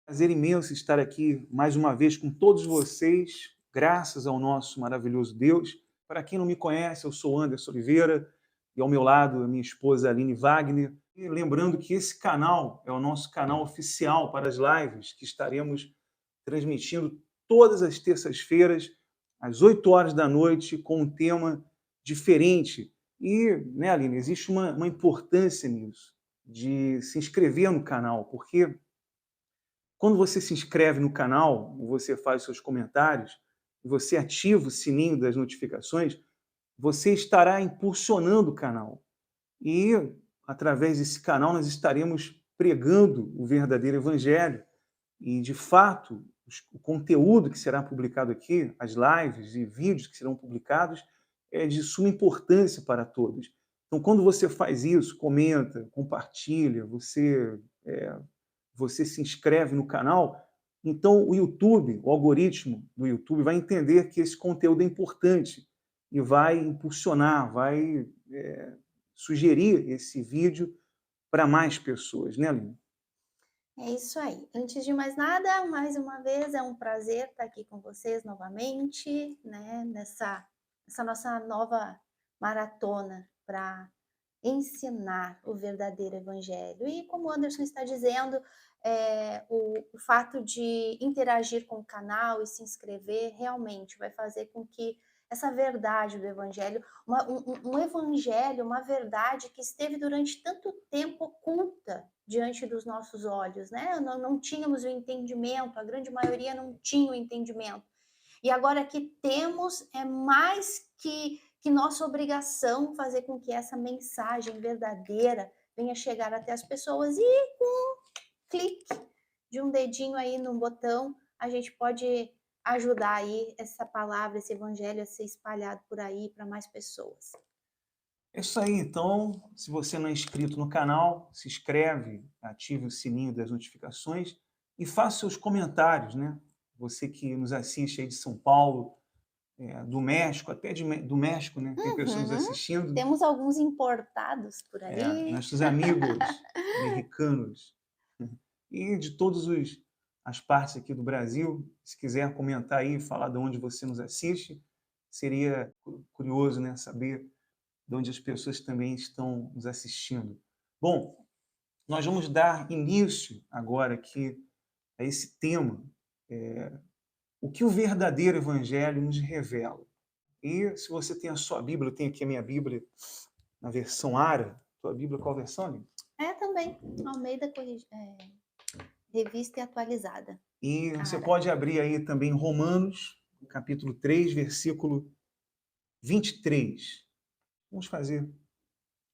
Prazer imenso estar aqui mais uma vez com todos vocês, graças ao nosso maravilhoso Deus. Para quem não me conhece, eu sou Anderson Oliveira e ao meu lado a minha esposa Aline Wagner. E lembrando que esse canal é o nosso canal oficial para as lives que estaremos transmitindo todas as terças-feiras, às 8 horas da noite, com um tema diferente. E, né, Aline, existe uma importância nisso, de se inscrever no canal, porque quando você se inscreve no canal, você faz seus comentários, você ativa o sininho das notificações, você estará impulsionando o canal. E, através desse canal, nós estaremos pregando o verdadeiro evangelho. E, de fato, o conteúdo que será publicado aqui, as lives e vídeos que serão publicados, é de suma importância para todos. Então, quando você faz isso, comenta, compartilha, você se inscreve no canal, então o YouTube, o algoritmo do YouTube vai entender que esse conteúdo é importante e vai impulsionar, vai sugerir esse vídeo para mais pessoas, né, Aline? É isso aí. Antes de mais nada, mais uma vez é um prazer estar aqui com vocês novamente, né, nessa nossa nova maratona para ensinar o verdadeiro evangelho. E como o Anderson está dizendo, o fato de interagir com o canal e se inscrever realmente vai fazer com que essa verdade do evangelho, um evangelho, uma verdade que esteve durante tanto tempo oculta diante dos nossos olhos, né? Não tínhamos o entendimento, a grande maioria não tinha o entendimento. E agora que temos, é mais que nossa obrigação fazer com que essa mensagem verdadeira venha chegar até as pessoas e com um clique de um dedinho aí num botão, a gente pode ajudar aí essa palavra, esse evangelho a ser espalhado por aí para mais pessoas. É isso aí, então, se você não é inscrito no canal, se inscreve, ative o sininho das notificações e faça seus comentários, né? Você que nos assiste aí de São Paulo, do México, até do México, né? Tem pessoas nos Uhum. assistindo. Temos alguns importados por aí. Nossos amigos mexicanos e de todas as partes aqui do Brasil. Se quiser comentar aí, falar de onde você nos assiste, seria curioso, né, saber de onde as pessoas também estão nos assistindo. Bom, nós vamos dar início agora aqui a esse tema, o que o verdadeiro evangelho nos revela. E se você tem a sua Bíblia, eu tenho aqui a minha Bíblia na versão ARA. Sua Bíblia, qual versão, Aline? É também, Almeida Revista e Atualizada. E você Cara, pode abrir aí também Romanos, capítulo 3, versículo 23. Vamos fazer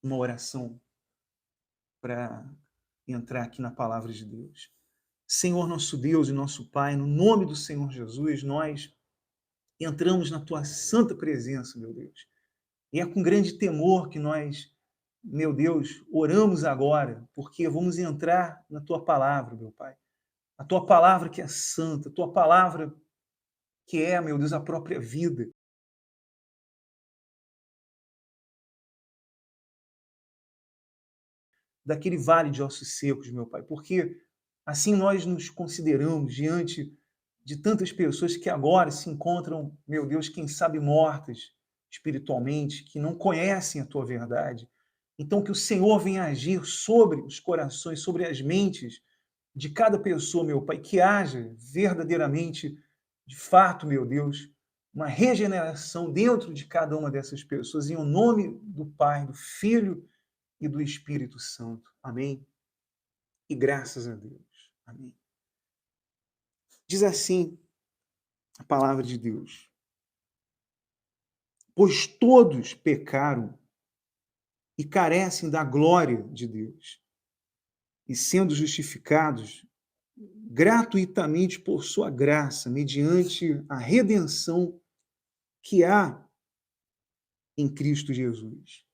uma oração para entrar aqui na palavra de Deus. Senhor nosso Deus e nosso Pai, no nome do Senhor Jesus, nós entramos na tua santa presença, meu Deus. E é com grande temor que nós, meu Deus, oramos agora, porque vamos entrar na tua palavra, meu Pai. A tua palavra que é santa, a tua palavra que é, meu Deus, a própria vida. Daquele vale de ossos secos, meu Pai, porque assim nós nos consideramos diante de tantas pessoas que agora se encontram, meu Deus, quem sabe mortas espiritualmente, que não conhecem a tua verdade. Então, que o Senhor venha agir sobre os corações, sobre as mentes de cada pessoa, meu Pai, que haja verdadeiramente, de fato, meu Deus, uma regeneração dentro de cada uma dessas pessoas, em o nome do Pai, do Filho e do Espírito Santo. Amém? E graças a Deus. Amém. Diz assim a palavra de Deus: pois todos pecaram e carecem da glória de Deus, e sendo justificados gratuitamente por sua graça, mediante a redenção que há em Cristo Jesus.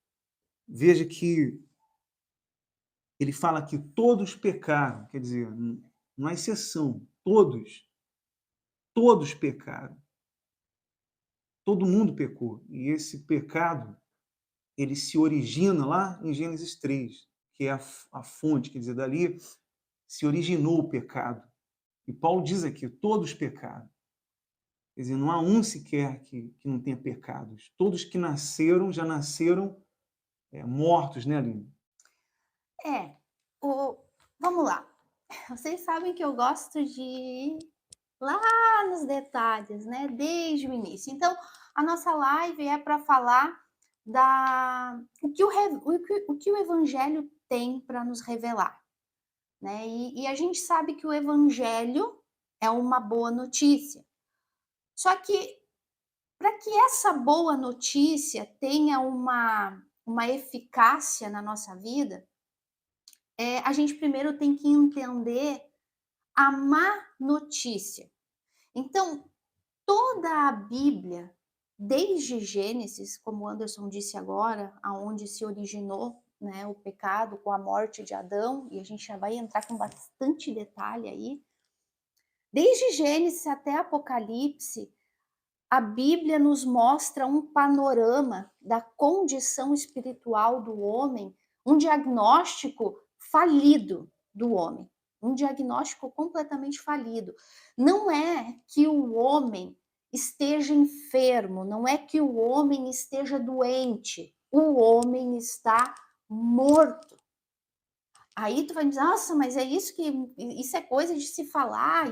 Veja que ele fala que todos pecaram, quer dizer, não há exceção, todos pecaram. Todo mundo pecou. E esse pecado, ele se origina lá em Gênesis 3, que é a fonte, quer dizer, dali se originou o pecado. E Paulo diz aqui, todos pecaram. Quer dizer, não há um sequer que não tenha pecados. Todos que nasceram, já nasceram mortos, né, Aline? Vamos lá. Vocês sabem que eu gosto de ir lá nos detalhes, né? Desde o início. Então, a nossa live é para falar o que o Evangelho tem para nos revelar, né? E a gente sabe que o Evangelho é uma boa notícia. Só que para que essa boa notícia tenha uma eficácia na nossa vida, a gente primeiro tem que entender a má notícia. Então, toda a Bíblia, desde Gênesis, como o Anderson disse agora, aonde se originou, né, o pecado com a morte de Adão, e a gente já vai entrar com bastante detalhe aí. Desde Gênesis até Apocalipse, a Bíblia nos mostra um panorama da condição espiritual do homem, um diagnóstico falido do homem, um diagnóstico completamente falido. Não é que o homem esteja enfermo, não é que o homem esteja doente, o homem está morto. Aí tu vai dizer, nossa, mas isso é coisa de se falar,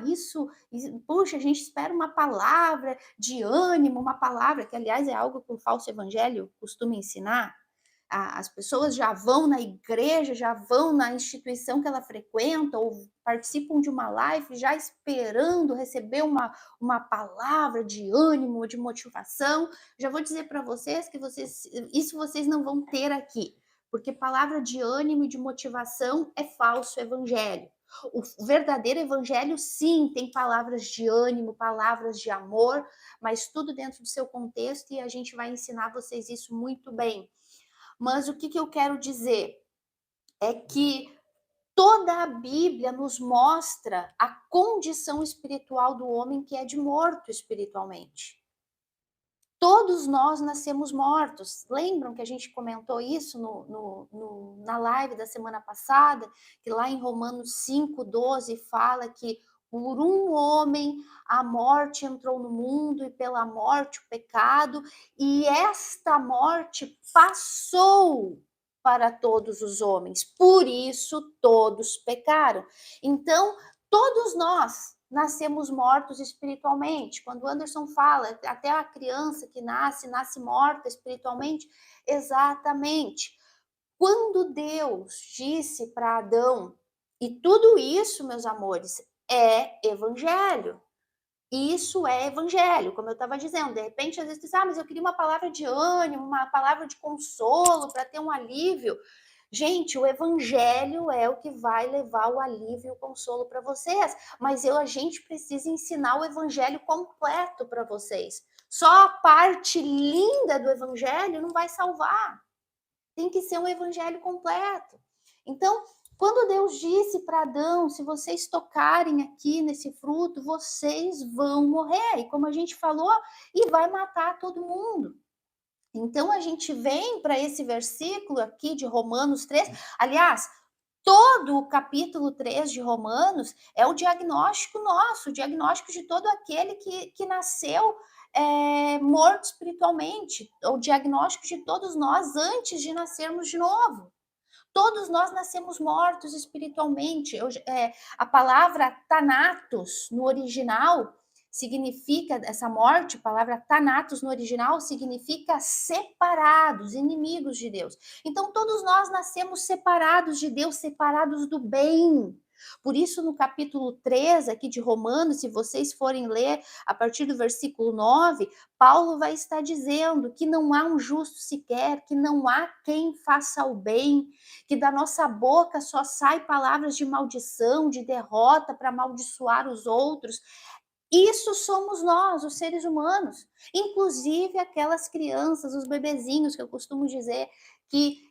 puxa, a gente espera uma palavra de ânimo, uma palavra, que aliás é algo que o falso evangelho costuma ensinar. As pessoas já vão na igreja, já vão na instituição que ela frequenta, ou participam de uma live já esperando receber uma palavra de ânimo, de motivação. Já vou dizer para vocês que isso vocês não vão ter aqui. Porque palavra de ânimo e de motivação é falso evangelho. O verdadeiro evangelho, sim, tem palavras de ânimo, palavras de amor, mas tudo dentro do seu contexto e a gente vai ensinar vocês isso muito bem. Mas o que eu quero dizer é que toda a Bíblia nos mostra a condição espiritual do homem que é de morto espiritualmente. Todos nós nascemos mortos. Lembram que a gente comentou isso na live da semana passada? Que lá em Romanos 5:12 fala que por um homem a morte entrou no mundo e pela morte o pecado, e esta morte passou para todos os homens. Por isso todos pecaram. Então, todos nós nascemos mortos espiritualmente. Quando o Anderson fala, até a criança que nasce morta espiritualmente, exatamente. Quando Deus disse para Adão, e tudo isso, meus amores, é evangelho. Isso é evangelho, como eu estava dizendo. De repente, às vezes, você diz, mas eu queria uma palavra de ânimo, uma palavra de consolo para ter um alívio. Gente, o evangelho é o que vai levar o alívio e o consolo para vocês, mas a gente precisa ensinar o evangelho completo para vocês. Só a parte linda do evangelho não vai salvar. Tem que ser um evangelho completo. Então, quando Deus disse para Adão, se vocês tocarem aqui nesse fruto, vocês vão morrer. E como a gente falou, e vai matar todo mundo. Então, a gente vem para esse versículo aqui de Romanos 3. Aliás, todo o capítulo 3 de Romanos é o diagnóstico nosso, o diagnóstico de todo aquele que nasceu morto espiritualmente, o diagnóstico de todos nós antes de nascermos de novo. Todos nós nascemos mortos espiritualmente. A palavra thanatos no original significa, essa morte, a palavra thanatos no original significa separados, inimigos de Deus. Então todos nós nascemos separados de Deus, separados do bem. Por isso, no capítulo 3 aqui de Romanos, se vocês forem ler a partir do versículo 9, Paulo vai estar dizendo que não há um justo sequer, que não há quem faça o bem, que da nossa boca só sai palavras de maldição, de derrota para amaldiçoar os outros. Isso somos nós, os seres humanos, inclusive aquelas crianças, os bebezinhos que eu costumo dizer que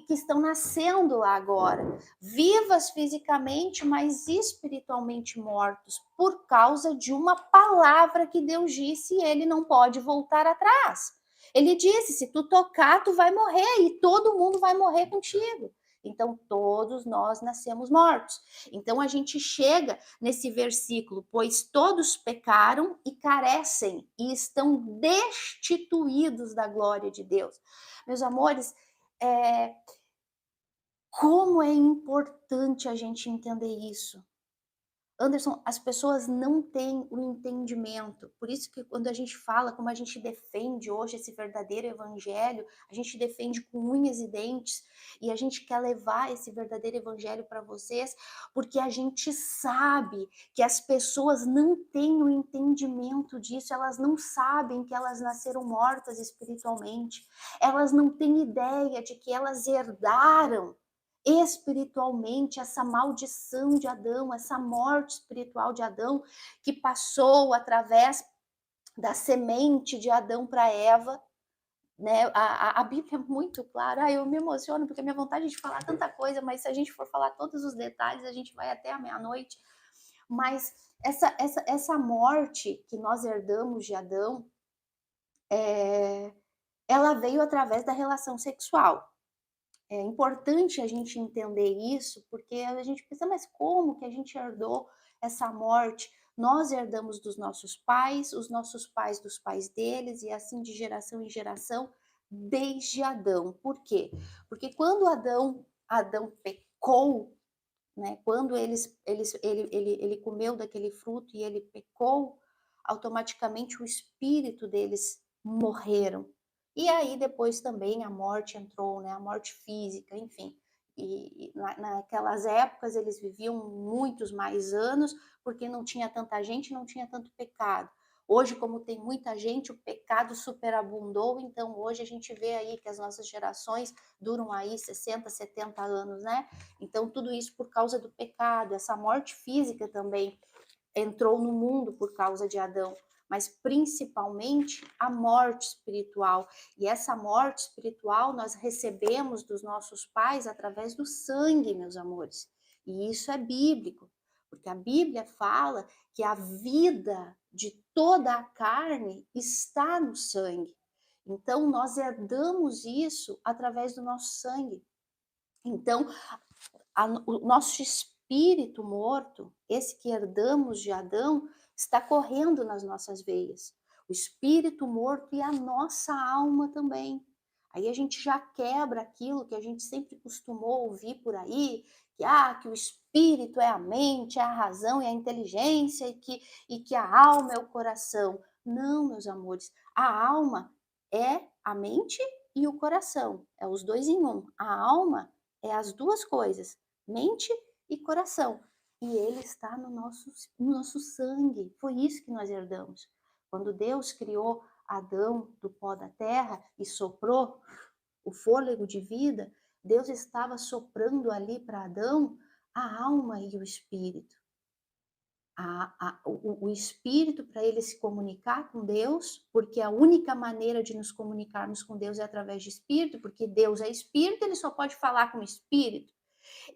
estão nascendo lá agora, vivas fisicamente, mas espiritualmente mortos, por causa de uma palavra que Deus disse e ele não pode voltar atrás. Ele disse, se tu tocar, tu vai morrer e todo mundo vai morrer contigo. Então, todos nós nascemos mortos. Então, a gente chega nesse versículo, pois todos pecaram e carecem e estão destituídos da glória de Deus. Meus amores, é, como é importante a gente entender isso. Anderson, as pessoas não têm o entendimento. Por isso que quando a gente fala como a gente defende hoje esse verdadeiro evangelho, a gente defende com unhas e dentes e a gente quer levar esse verdadeiro evangelho para vocês, porque a gente sabe que as pessoas não têm o entendimento disso, elas não sabem que elas nasceram mortas espiritualmente. Elas não têm ideia de que elas herdaram espiritualmente essa maldição de Adão, essa morte espiritual de Adão, que passou através da semente de Adão para Eva, né? A Bíblia é muito clara. Eu me emociono porque a minha vontade é de falar tanta coisa, mas se a gente for falar todos os detalhes, a gente vai até a meia-noite. Mas essa morte que nós herdamos de Adão, ela veio através da relação sexual. É importante a gente entender isso, porque a gente pensa, mas como que a gente herdou essa morte? Nós herdamos dos nossos pais, os nossos pais dos pais deles, e assim de geração em geração, desde Adão. Por quê? Porque quando Adão pecou, né, quando ele comeu daquele fruto e ele pecou, automaticamente o espírito deles morreram. E aí depois também a morte entrou, né, a morte física, enfim. E naquelas épocas eles viviam muitos mais anos, porque não tinha tanta gente, não tinha tanto pecado. Hoje, como tem muita gente, o pecado superabundou, então hoje a gente vê aí que as nossas gerações duram aí 60, 70 anos, né? Então, tudo isso por causa do pecado, essa morte física também entrou no mundo por causa de Adão, mas principalmente a morte espiritual. E essa morte espiritual nós recebemos dos nossos pais através do sangue, meus amores. E isso é bíblico, porque a Bíblia fala que a vida de toda a carne está no sangue. Então, nós herdamos isso através do nosso sangue. Então, o nosso espírito morto, esse que herdamos de Adão, está correndo nas nossas veias. O espírito morto e a nossa alma também. Aí a gente já quebra aquilo que a gente sempre costumou ouvir por aí, que o espírito é a mente, é a razão e a inteligência e que a alma é o coração. Não, meus amores, a alma é a mente e o coração, é os dois em um. A alma é as duas coisas, mente e coração. E ele está no nosso sangue. Foi isso que nós herdamos. Quando Deus criou Adão do pó da terra e soprou o fôlego de vida, Deus estava soprando ali para Adão a alma e o espírito. O espírito para ele se comunicar com Deus, porque a única maneira de nos comunicarmos com Deus é através de espírito, porque Deus é espírito, ele só pode falar com o espírito.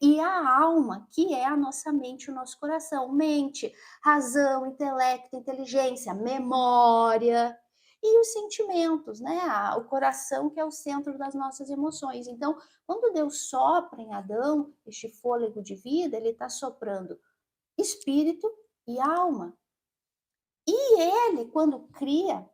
E a alma, que é a nossa mente, o nosso coração. Mente, razão, intelecto, inteligência, memória e os sentimentos, né? O coração, que é o centro das nossas emoções. Então, quando Deus sopra em Adão este fôlego de vida, ele está soprando espírito e alma. E ele, quando cria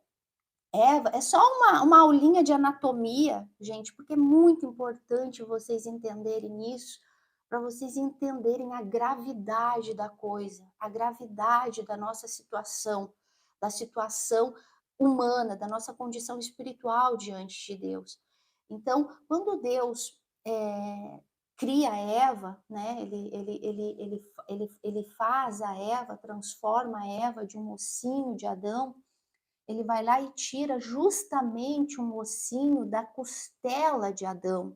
Eva, é só uma aulinha de anatomia, gente, porque é muito importante vocês entenderem isso, para vocês entenderem a gravidade da coisa, a gravidade da nossa situação, da situação humana, da nossa condição espiritual diante de Deus. Então, quando Deus cria Eva, né, ele faz a Eva, transforma a Eva de um mocinho de Adão, ele vai lá e tira justamente um ossinho da costela de Adão.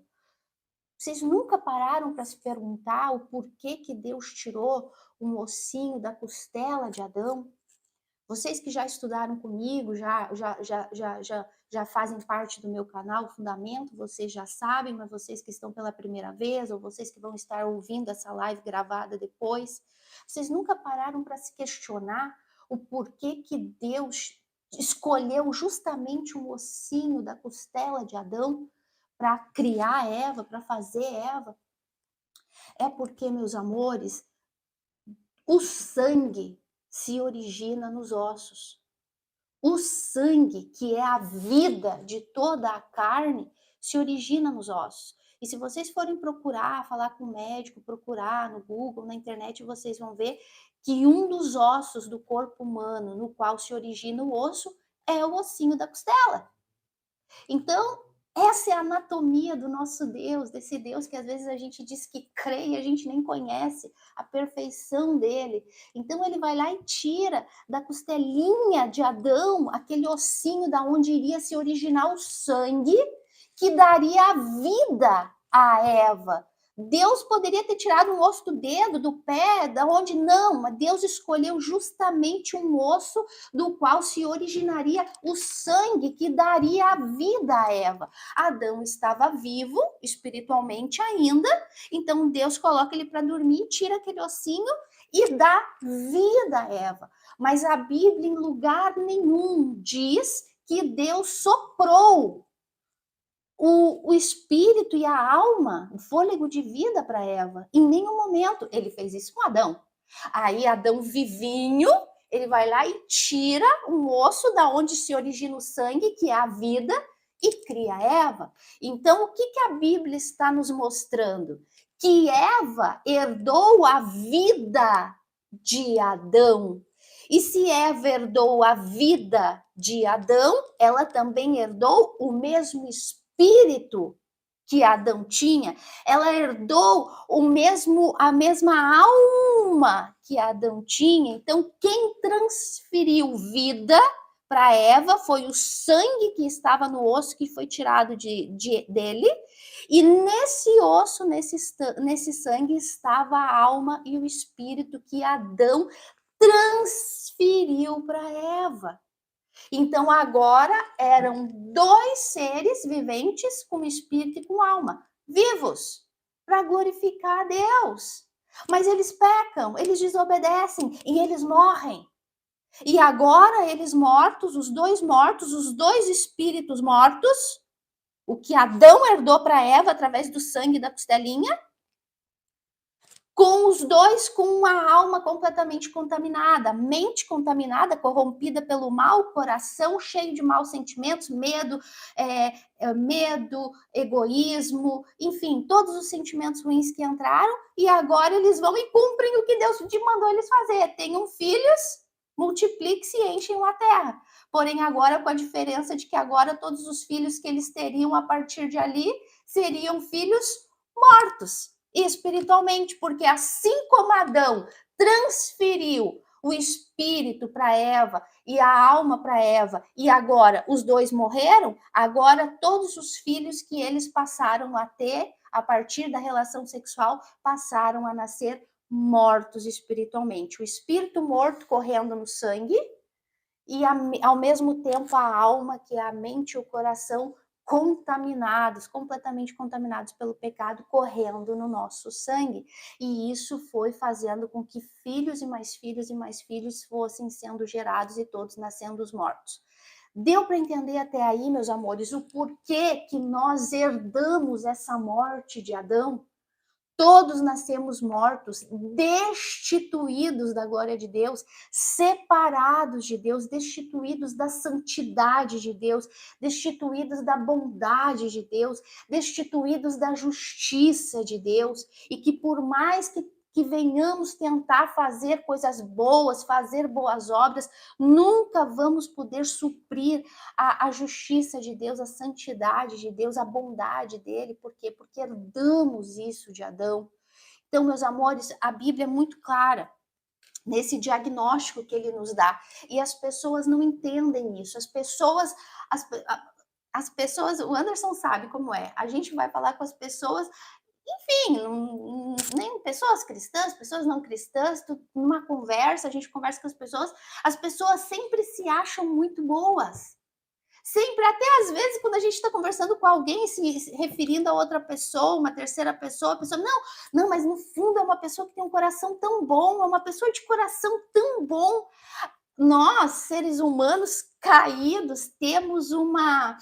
Vocês nunca pararam para se perguntar o porquê que Deus tirou um ossinho da costela de Adão? Vocês que já estudaram comigo, já fazem parte do meu canal Fundamento, vocês já sabem, mas vocês que estão pela primeira vez, ou vocês que vão estar ouvindo essa live gravada depois, vocês nunca pararam para se questionar o porquê que Deus escolheu justamente um ossinho da costela de Adão para criar Eva, para fazer Eva? É porque, meus amores, o sangue se origina nos ossos. O sangue, que é a vida de toda a carne, se origina nos ossos. E se vocês forem procurar, falar com o médico, procurar no Google, na internet, vocês vão ver que um dos ossos do corpo humano, no qual se origina o osso, é o ossinho da costela. Então, essa é a anatomia do nosso Deus, desse Deus que às vezes a gente diz que crê e a gente nem conhece a perfeição dele. Então ele vai lá e tira da costelinha de Adão aquele ossinho da onde iria se originar o sangue que daria a vida a Eva. Deus poderia ter tirado um osso do dedo, do pé, da onde não, mas Deus escolheu justamente um osso do qual se originaria o sangue que daria a vida a Eva. Adão estava vivo, espiritualmente ainda, então Deus coloca ele para dormir, tira aquele ossinho e dá vida a Eva. Mas a Bíblia, em lugar nenhum, diz que Deus soprou o espírito e a alma, o fôlego de vida para Eva. Em nenhum momento ele fez isso com Adão. Aí Adão vivinho, ele vai lá e tira um osso da onde se origina o sangue, que é a vida, e cria Eva. Então, o que a Bíblia está nos mostrando? Que Eva herdou a vida de Adão. E se Eva herdou a vida de Adão, ela também herdou o mesmo espírito que Adão tinha, ela herdou a mesma alma que Adão tinha. Então, quem transferiu vida para Eva foi o sangue que estava no osso que foi tirado dele, e nesse osso, nesse sangue, estava a alma e o espírito que Adão transferiu para Eva. Então, agora eram dois seres viventes com espírito e com alma, vivos, para glorificar a Deus. Mas eles pecam, eles desobedecem e eles morrem. E agora eles mortos, os dois espíritos mortos, o que Adão herdou para Eva através do sangue da costelinha, com os dois com uma alma completamente contaminada, mente contaminada, corrompida pelo mal, coração cheio de maus sentimentos, medo, egoísmo, enfim, todos os sentimentos ruins que entraram, e agora eles vão e cumprem o que Deus mandou eles fazer. Tenham filhos, multipliquem-se e enchem a terra. Porém, agora com a diferença de que agora todos os filhos que eles teriam a partir de ali seriam filhos mortos espiritualmente, porque assim como Adão transferiu o espírito para Eva e a alma para Eva, e agora os dois morreram, agora todos os filhos que eles passaram a ter a partir da relação sexual passaram a nascer mortos espiritualmente. O espírito morto correndo no sangue e ao mesmo tempo a alma, que é a mente e o coração, contaminados, completamente contaminados pelo pecado, correndo no nosso sangue. E isso foi fazendo com que filhos e mais filhos e mais filhos fossem sendo gerados e todos nascendo mortos. Deu para entender até aí, meus amores, o porquê que nós herdamos essa morte de Adão? Todos nascemos mortos, destituídos da glória de Deus, separados de Deus, destituídos da santidade de Deus, destituídos da bondade de Deus, destituídos da justiça de Deus, e que por mais que venhamos tentar fazer coisas boas, fazer boas obras, nunca vamos poder suprir a justiça de Deus, a santidade de Deus, a bondade dele. Por quê? Porque herdamos isso de Adão. Então, meus amores, a Bíblia é muito clara nesse diagnóstico que ele nos dá. E as pessoas não entendem isso. As pessoas, o Anderson sabe como é. A gente vai falar com as pessoas, enfim, nem pessoas cristãs, pessoas não cristãs, numa conversa, a gente conversa com as pessoas sempre se acham muito boas. Sempre, até às vezes, quando a gente está conversando com alguém, se referindo a outra pessoa, uma terceira pessoa, a pessoa, não, mas no fundo é uma pessoa que tem um coração tão bom, é uma pessoa de coração tão bom. Nós, seres humanos caídos, temos uma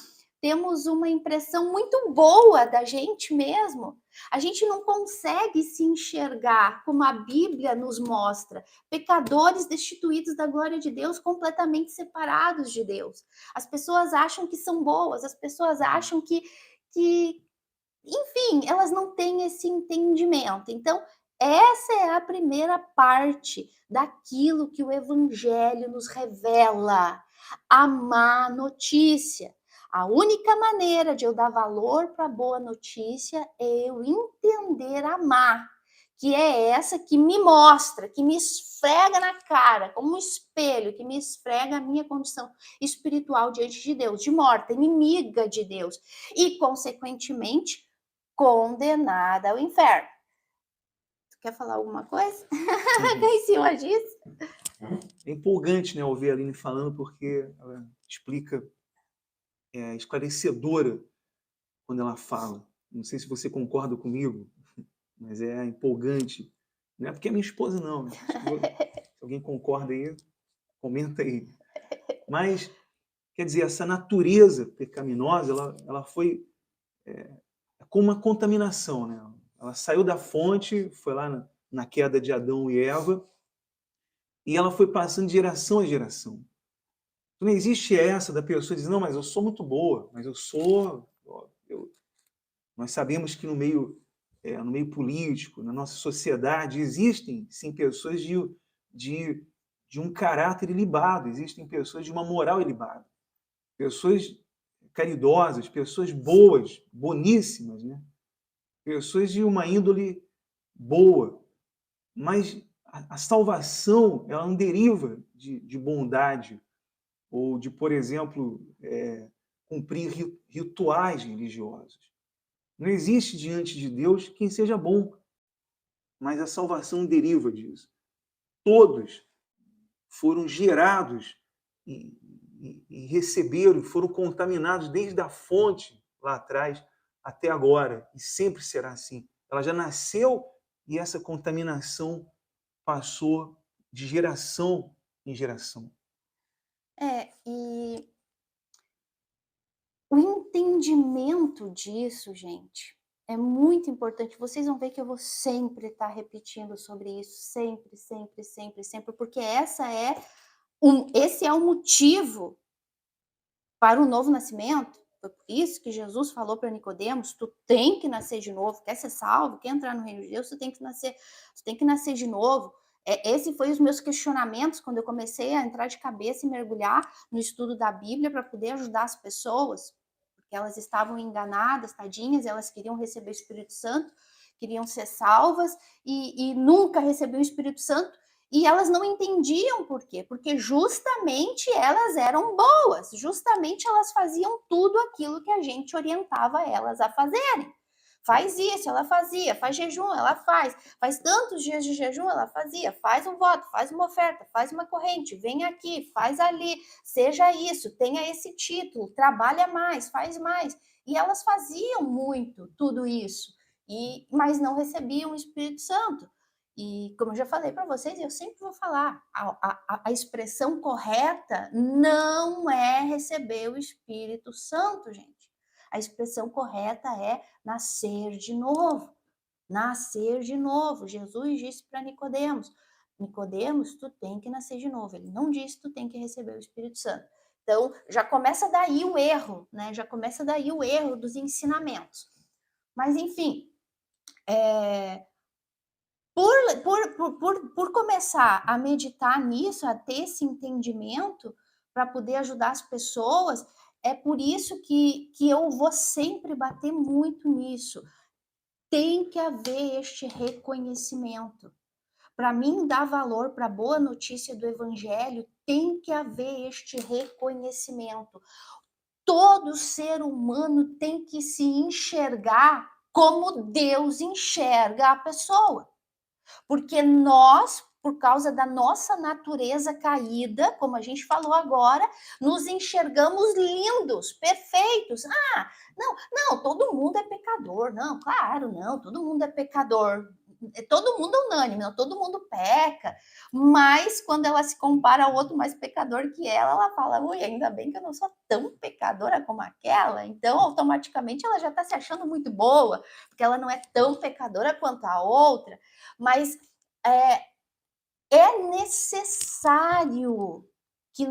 impressão muito boa da gente mesmo. A gente não consegue se enxergar como a Bíblia nos mostra, pecadores destituídos da glória de Deus, completamente separados de Deus. As pessoas acham que são boas, as pessoas acham que enfim, elas não têm esse entendimento. Então, essa é a primeira parte daquilo que o evangelho nos revela, a má notícia. A única maneira de eu dar valor para a boa notícia é eu entender a má, que é essa que me mostra, que me esfrega na cara, como um espelho, que me esfrega a minha condição espiritual diante de Deus, de morta, inimiga de Deus, e, consequentemente, condenada ao inferno. Tu quer falar alguma coisa? Em cima disso? É empolgante, né, ouvir a Aline falando, porque ela explica, é esclarecedora quando ela fala. Não sei se você concorda comigo, mas é empolgante. Não é porque é minha esposa, não. Né? Se alguém concorda aí, comenta aí. Mas, quer dizer, essa natureza pecaminosa, ela foi como uma contaminação, né? Ela saiu da fonte, foi lá na queda de Adão e Eva, e ela foi passando de geração em geração. Não existe essa da pessoa dizer, não, mas eu sou muito boa, mas eu sou... Nós sabemos que no meio político, na nossa sociedade, existem, sim, pessoas de um caráter ilibado, existem pessoas de uma moral ilibada, pessoas caridosas, pessoas boas, boníssimas, né? Pessoas de uma índole boa, mas a salvação ela não deriva de bondade ou de, por exemplo, cumprir rituais religiosos. Não existe diante de Deus quem seja bom, mas a salvação deriva disso. Todos foram gerados e receberam, foram contaminados desde a fonte lá atrás até agora, e sempre será assim. Ela já nasceu e essa contaminação passou de geração em geração. E o entendimento disso, gente, é muito importante. Vocês vão ver que eu vou sempre estar repetindo sobre isso, sempre, sempre, sempre, sempre, porque esse é o motivo para o novo nascimento. Foi por isso que Jesus falou para Nicodemos: tu tem que nascer de novo, quer ser salvo, quer entrar no reino de Deus, tu tem que nascer de novo. Esse foi os meus questionamentos quando eu comecei a entrar de cabeça e mergulhar no estudo da Bíblia para poder ajudar as pessoas, porque elas estavam enganadas, tadinhas, elas queriam receber o Espírito Santo, queriam ser salvas e nunca recebiam o Espírito Santo. E elas não entendiam por quê, porque justamente elas eram boas, justamente elas faziam tudo aquilo que a gente orientava elas a fazerem. Faz isso, ela fazia, faz jejum, ela faz tantos dias de jejum, ela fazia, faz um voto, faz uma oferta, faz uma corrente, vem aqui, faz ali, seja isso, tenha esse título, trabalha mais, faz mais. E elas faziam muito tudo isso, mas não recebiam o Espírito Santo. E como eu já falei para vocês, eu sempre vou falar, a expressão correta não é receber o Espírito Santo, gente. A expressão correta é nascer de novo. Nascer de novo. Jesus disse para Nicodemos: Nicodemos, tu tem que nascer de novo. Ele não disse que tu tem que receber o Espírito Santo. Então, já começa daí o erro, né? Já começa daí o erro dos ensinamentos. Mas, enfim, por começar a meditar nisso, a ter esse entendimento para poder ajudar as pessoas, é por isso que eu vou sempre bater muito nisso. Tem que haver este reconhecimento. Para mim, dar valor para a boa notícia do Evangelho, tem que haver este reconhecimento. Todo ser humano tem que se enxergar como Deus enxerga a pessoa. Porque nós, por causa da nossa natureza caída, como a gente falou agora, nos enxergamos lindos, perfeitos. Não, todo mundo é pecador. Não, claro, não, todo mundo é pecador. todo mundo é unânime, não, todo mundo peca, mas quando ela se compara ao outro mais pecador que ela fala, ui, ainda bem que eu não sou tão pecadora como aquela, então automaticamente ela já está se achando muito boa, porque ela não é tão pecadora quanto a outra, mas é necessário que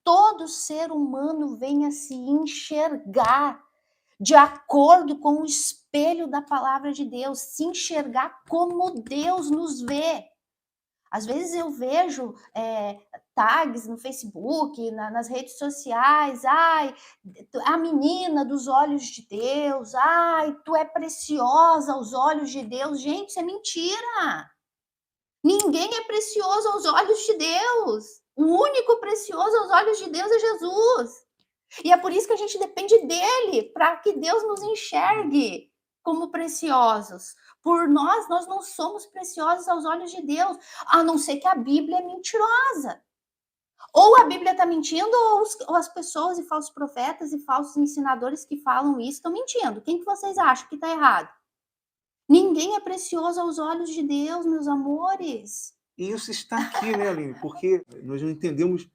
todo ser humano venha se enxergar de acordo com o espelho da palavra de Deus, se enxergar como Deus nos vê. Às vezes eu vejo tags no Facebook, nas redes sociais, ai, a menina dos olhos de Deus, ai, tu é preciosa aos olhos de Deus. Gente, isso é mentira. Ninguém é precioso aos olhos de Deus. O único precioso aos olhos de Deus é Jesus. E é por isso que a gente depende dele, para que Deus nos enxergue como preciosos. Por nós não somos preciosos aos olhos de Deus, a não ser que a Bíblia é mentirosa. Ou a Bíblia está mentindo, ou as pessoas e falsos profetas e falsos ensinadores que falam isso estão mentindo. Quem que vocês acham que está errado? Ninguém é precioso aos olhos de Deus, meus amores. E isso está aqui, né, Aline? Porque nós não entendemos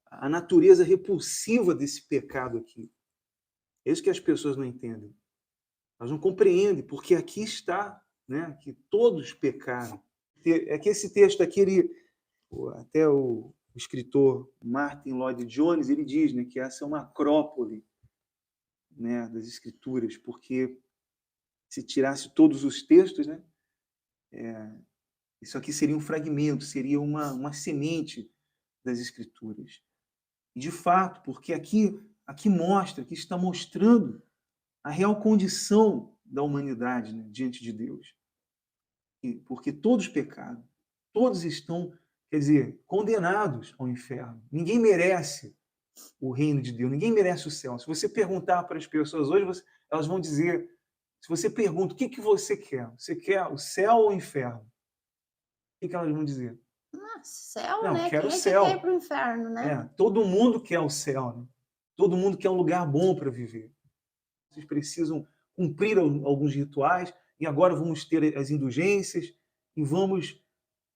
a natureza repulsiva desse pecado aqui. É isso que as pessoas não entendem. Elas não compreendem, porque aqui está, né, que todos pecaram. É que esse texto aqui, até o escritor Martin Lloyd Jones, ele diz, né, que essa é uma acrópole, né, das escrituras, porque se tirasse todos os textos, né, isso aqui seria um fragmento, seria uma semente das escrituras. E de fato, porque aqui mostra, aqui está mostrando a real condição da humanidade, né, diante de Deus. Porque todos pecaram, todos estão, quer dizer, condenados ao inferno. Ninguém merece o reino de Deus, ninguém merece o céu. Se você perguntar para as pessoas hoje, elas vão dizer, se você pergunta o que você quer o céu ou o inferno? O que elas vão dizer? Céu, não, né? Quero Quem o é que céu. quer ir para o inferno, né? Todo mundo quer o céu, né? Todo mundo quer um lugar bom para viver. Vocês precisam cumprir alguns rituais, e agora vamos ter as indulgências, e vamos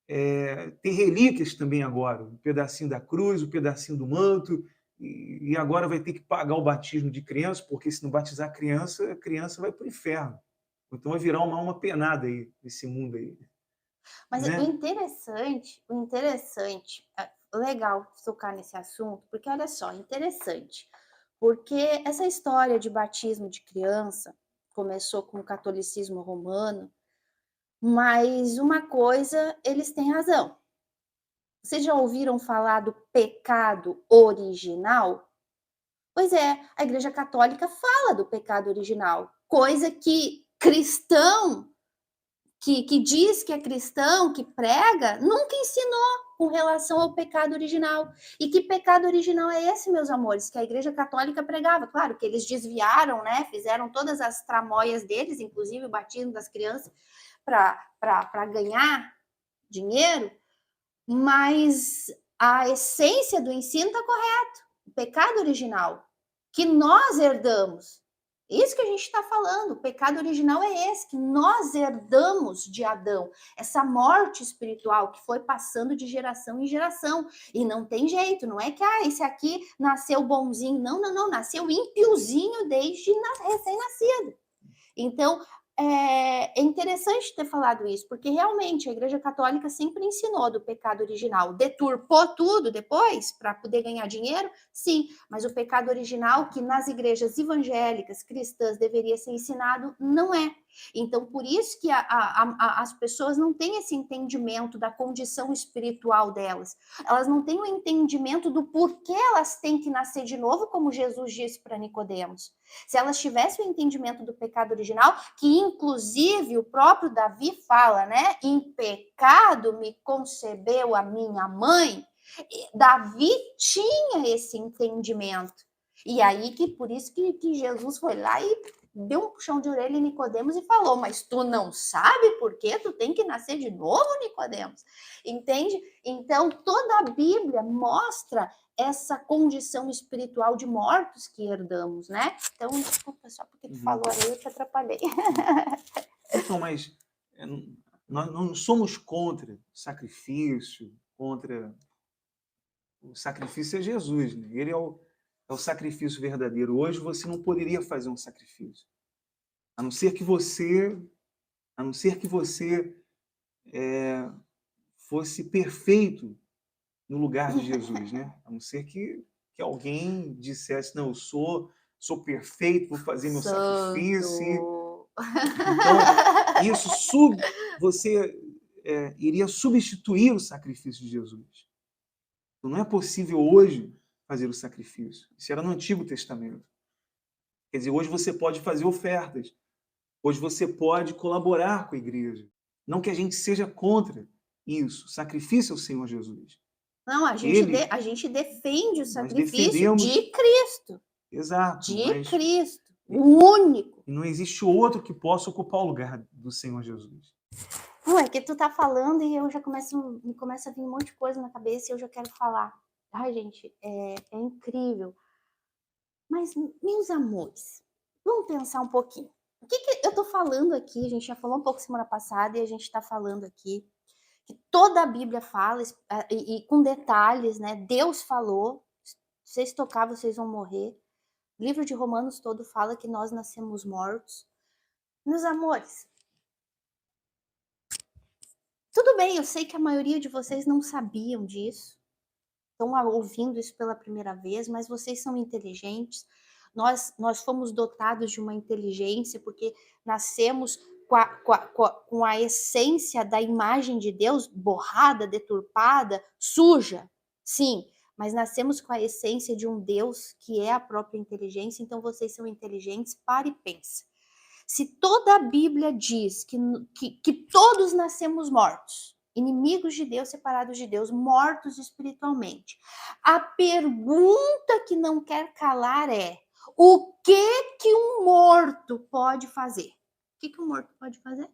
ter relíquias também agora, um pedacinho da cruz, um pedacinho do manto, e agora vai ter que pagar o batismo de criança, porque se não batizar a criança vai para o inferno. Então vai virar uma alma penada aí, nesse mundo aí. Mas Né? o interessante, legal tocar nesse assunto, porque olha só, interessante, porque essa história de batismo de criança começou com o catolicismo romano, mas uma coisa, eles têm razão. Vocês já ouviram falar do pecado original? Pois é, a Igreja Católica fala do pecado original, coisa que cristão que diz que é cristão, que prega, nunca ensinou com relação ao pecado original. E que pecado original é esse, meus amores, que a Igreja Católica pregava? Claro que eles desviaram, né? Fizeram todas as tramóias deles, inclusive o batismo das crianças, para ganhar dinheiro, mas a essência do ensino está correto. O pecado original que nós herdamos. Isso que a gente está falando, o pecado original é esse, que nós herdamos de Adão, essa morte espiritual que foi passando de geração em geração, e não tem jeito, não é que esse aqui nasceu bonzinho, não, nasceu ímpiozinho desde recém-nascido. Então, é interessante ter falado isso, porque realmente a Igreja Católica sempre ensinou do pecado original. Deturpou tudo depois para poder ganhar dinheiro? Sim, mas o pecado original que nas igrejas evangélicas, cristãs, deveria ser ensinado, não é. Então, por isso que as pessoas não têm esse entendimento da condição espiritual delas. Elas não têm o entendimento do porquê elas têm que nascer de novo, como Jesus disse para Nicodemos. Se elas tivessem o entendimento do pecado original, que inclusive o próprio Davi fala, né? Em pecado me concebeu a minha mãe. Davi tinha esse entendimento. E aí que por isso que Jesus foi lá e deu um puxão de orelha em Nicodemos e falou, mas tu não sabe por que tu tem que nascer de novo, Nicodemos? Entende? Então, toda a Bíblia mostra essa condição espiritual de mortos que herdamos, né? Então, desculpa, só porque tu falou aí, eu te atrapalhei. Então, mas Nós não somos contra sacrifício, contra o sacrifício é Jesus, né? Ele é o sacrifício verdadeiro. Hoje você não poderia fazer um sacrifício, a não ser que você, a não ser que você fosse perfeito no lugar de Jesus, né? A não ser que alguém dissesse, não, eu sou perfeito, vou fazer meu sacrifício. Santo. Então, isso você iria substituir o sacrifício de Jesus. Então, não é possível hoje fazer o sacrifício. Isso era no Antigo Testamento. Quer dizer, hoje você pode fazer ofertas. Hoje você pode colaborar com a igreja. Não que a gente seja contra isso. Sacrifício ao Senhor Jesus. Não, a gente defende o Nós sacrifício defendemos, de Cristo. exato, De mas Cristo. O único. não existe outro que possa ocupar o lugar do Senhor Jesus. Não, é que tu tá falando e eu já me começa a vir um monte de coisa na cabeça e eu já quero falar. Ai, gente, é incrível. Mas, meus amores, vamos pensar um pouquinho. O que eu tô falando aqui? A gente já falou um pouco semana passada e a gente tá falando aqui que toda a Bíblia fala, e com detalhes, né? Deus falou, se vocês tocar, vocês vão morrer. O livro de Romanos todo fala que nós nascemos mortos. Meus amores, tudo bem, eu sei que a maioria de vocês não sabiam disso, estão ouvindo isso pela primeira vez, mas vocês são inteligentes. Nós fomos dotados de uma inteligência porque nascemos com a essência da imagem de Deus borrada, deturpada, suja. Sim, mas nascemos com a essência de um Deus que é a própria inteligência, então vocês são inteligentes, para e pensa. Se toda a Bíblia diz que todos nascemos mortos, inimigos de Deus, separados de Deus, mortos espiritualmente, a pergunta que não quer calar é: o que um morto pode fazer? O que um morto pode fazer?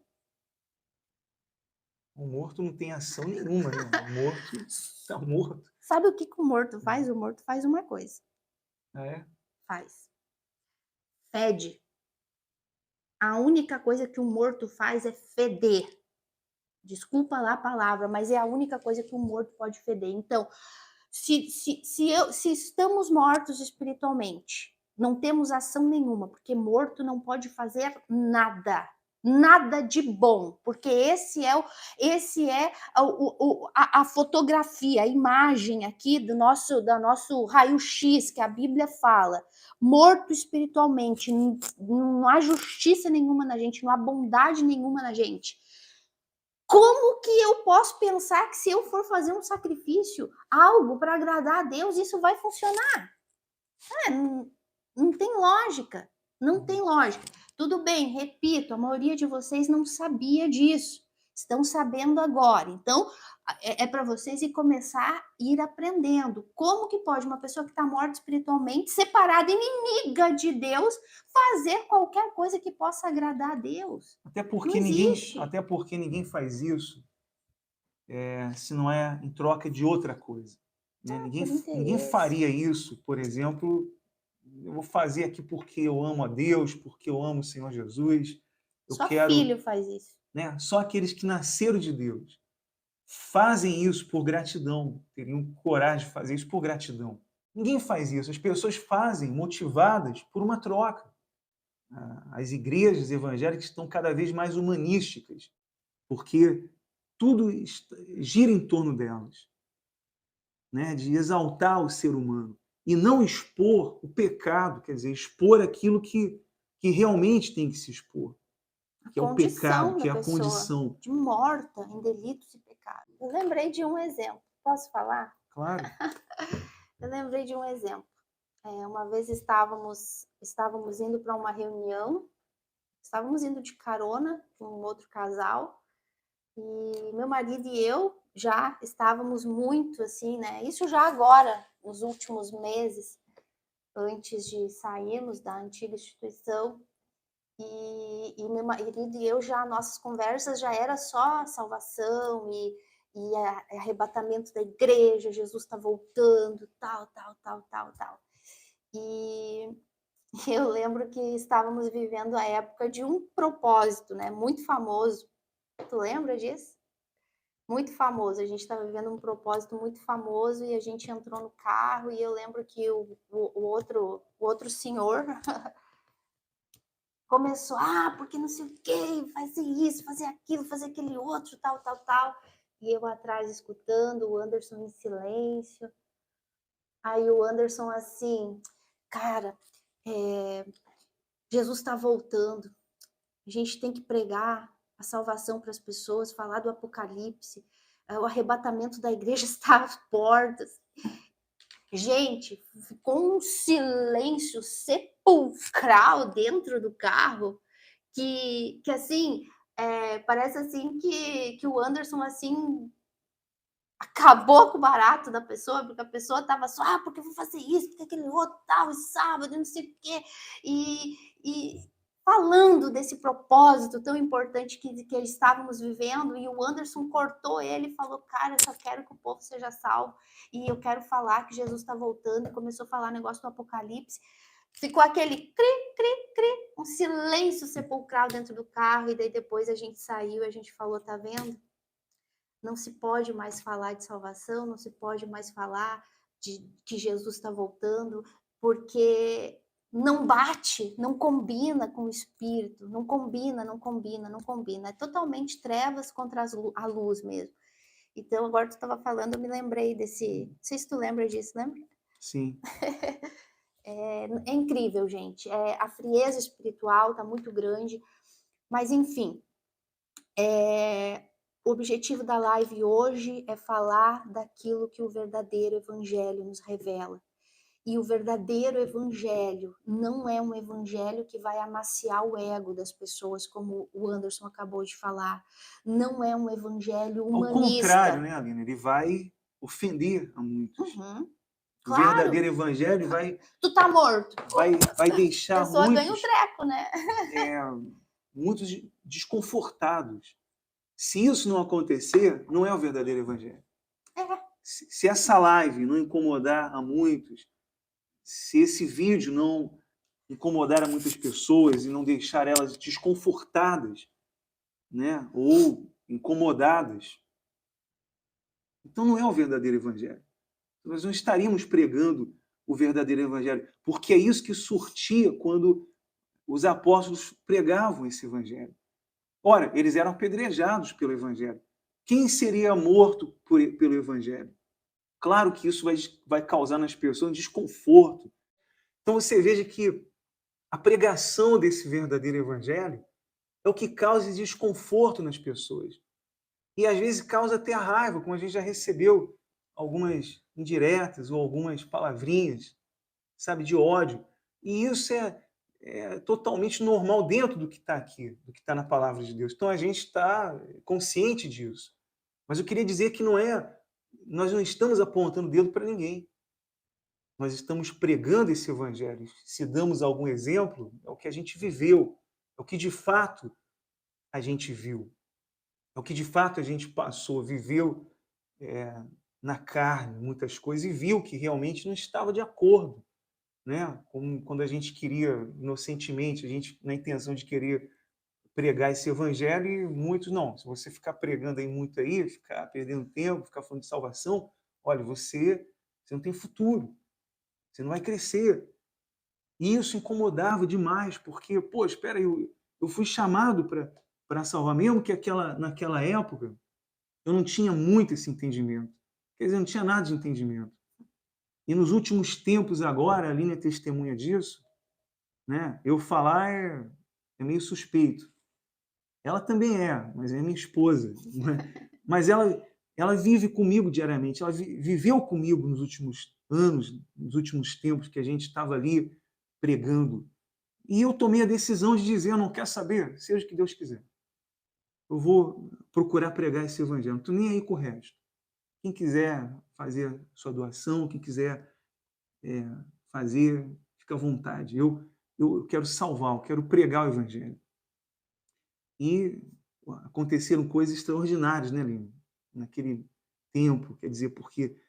O morto não tem ação nenhuma, né? O morto está morto. Sabe o que um morto faz? O morto faz uma coisa. Ah, é? Faz. Fede. A única coisa que um morto faz é feder. Desculpa lá a palavra, mas é a única coisa que um morto pode feder. Então, se estamos mortos espiritualmente, não temos ação nenhuma, porque morto não pode fazer nada, nada de bom, porque esse é a fotografia, a imagem aqui do nosso raio-x que a Bíblia fala. Morto espiritualmente, não há justiça nenhuma na gente, não há bondade nenhuma na gente. Como que eu posso pensar que se eu for fazer um sacrifício, algo para agradar a Deus, isso vai funcionar? Não tem lógica, não tem lógica. Tudo bem, repito, a maioria de vocês não sabia disso, estão sabendo agora. Então, é para vocês ir começar a ir aprendendo. Como que pode uma pessoa que está morta espiritualmente, separada, inimiga de Deus, fazer qualquer coisa que possa agradar a Deus? Até Não porque existe. ninguém faz isso se não é em troca de outra coisa. Né? Por Ninguém interesse. faria isso, por exemplo, eu vou fazer aqui porque eu amo a Deus, porque eu amo o Senhor Jesus. Eu Só quero, filho faz isso. né? Só aqueles que nasceram de Deus fazem isso por gratidão, teriam coragem de fazer isso por gratidão. Ninguém faz isso. As pessoas fazem motivadas por uma troca. As igrejas evangélicas estão cada vez mais humanísticas, porque tudo gira em torno delas, né? De exaltar o ser humano e não expor o pecado, quer dizer, expor aquilo que realmente tem que se expor, que é o pecado, que é a condição. De morta em delitos e pecados. Eu lembrei de um exemplo. Posso falar? Claro. Eu lembrei de um exemplo. Uma vez estávamos indo para uma reunião, estávamos indo de carona com um outro casal, e meu marido e eu já estávamos muito assim, né? Isso já agora, nos últimos meses, antes de sairmos da antiga instituição, e meu marido e eu já, nossas conversas já era só salvação e arrebatamento da igreja, Jesus está voltando, tal. E eu lembro que estávamos vivendo a época de um propósito, né, muito famoso, Tu lembra disso? Muito famoso, a gente estava vivendo um propósito muito famoso e a gente entrou no carro e eu lembro que o outro senhor começou, porque não sei o quê, fazer isso, fazer aquilo, fazer aquele outro, tal, tal, tal. E eu atrás escutando, o Anderson em silêncio. Aí o Anderson assim, cara, Jesus está voltando. A gente tem que pregar a salvação para as pessoas, falar do Apocalipse. O arrebatamento da igreja está às portas. Gente, ficou um silêncio sepulcral dentro do carro que assim, parece assim que o Anderson assim acabou com o barato da pessoa, porque a pessoa estava só, porque eu vou fazer isso, porque aquele outro tal, e sábado, não sei o quê. E falando desse propósito tão importante que estávamos vivendo, e o Anderson cortou ele e falou, cara, eu só quero que o povo seja salvo, e eu quero falar que Jesus está voltando, e começou a falar negócio do Apocalipse. Ficou aquele cri, cri, cri, um silêncio sepulcral dentro do carro, e daí depois a gente saiu e a gente falou, tá vendo? Não se pode mais falar de salvação, não se pode mais falar de que Jesus está voltando, porque não bate, não combina com o Espírito, não combina, não combina, não combina. É totalmente trevas contra a luz mesmo. Então, agora tu estava falando, eu me lembrei desse... Não sei se tu lembra disso, lembra? Sim. É incrível, gente. A frieza espiritual está muito grande, mas enfim... O objetivo da live hoje é falar daquilo que o verdadeiro evangelho nos revela. E o verdadeiro evangelho não é um evangelho que vai amaciar o ego das pessoas, como o Anderson acabou de falar. Não é um evangelho humanista. Ao contrário, né, Aline? Ele vai ofender a muitos. Uhum. O verdadeiro evangelho vai... Tu tá morto. Vai deixar a pessoa ganha um treco, né? Muitos desconfortados. Se isso não acontecer, não é o verdadeiro evangelho. Se essa live não incomodar a muitos, se esse vídeo não incomodar a muitas pessoas e não deixar elas desconfortadas, né, ou incomodadas, então não é o verdadeiro evangelho. Nós não estaríamos pregando o verdadeiro evangelho, porque é isso que surtia quando os apóstolos pregavam esse evangelho. Ora, eles eram apedrejados pelo evangelho. Quem seria morto pelo evangelho? Claro que isso vai causar nas pessoas um desconforto. Então você veja que a pregação desse verdadeiro evangelho é o que causa desconforto nas pessoas. E às vezes causa até raiva, como a gente já recebeu algumas indiretas ou algumas palavrinhas, sabe, de ódio. E isso é totalmente normal dentro do que está aqui, do que está na palavra de Deus. Então a gente está consciente disso. Mas eu queria dizer que nós não estamos apontando o dedo para ninguém. Nós estamos pregando esse evangelho. Se damos algum exemplo, é o que a gente viveu, é o que de fato a gente viu, é o que de fato a gente passou, viveu na carne muitas coisas e viu que realmente não estava de acordo, né? Como quando a gente queria inocentemente, a gente na intenção de querer pregar esse evangelho e muitos não. Se você ficar pregando aí muito aí, ficar perdendo tempo, ficar falando de salvação, olha, você não tem futuro. Você não vai crescer. E isso incomodava demais, porque, pô, espera aí, eu fui chamado para salvar, mesmo que naquela época eu não tinha muito esse entendimento. Quer dizer, não tinha nada de entendimento. E nos últimos tempos agora, a Aline é testemunha disso, né? Eu falar é meio suspeito. Ela também mas é minha esposa. Né? Mas ela vive comigo diariamente, ela viveu comigo nos últimos anos, nos últimos tempos que a gente estava ali pregando. E eu tomei a decisão de dizer, não quer saber, seja o que Deus quiser. Eu vou procurar pregar esse evangelho, não estou nem aí com o resto. Quem quiser fazer sua doação, quem quiser fazer, fica à vontade. Eu quero salvar, eu quero pregar o evangelho. E aconteceram coisas extraordinárias, né, Lino? Naquele tempo, quer dizer, porque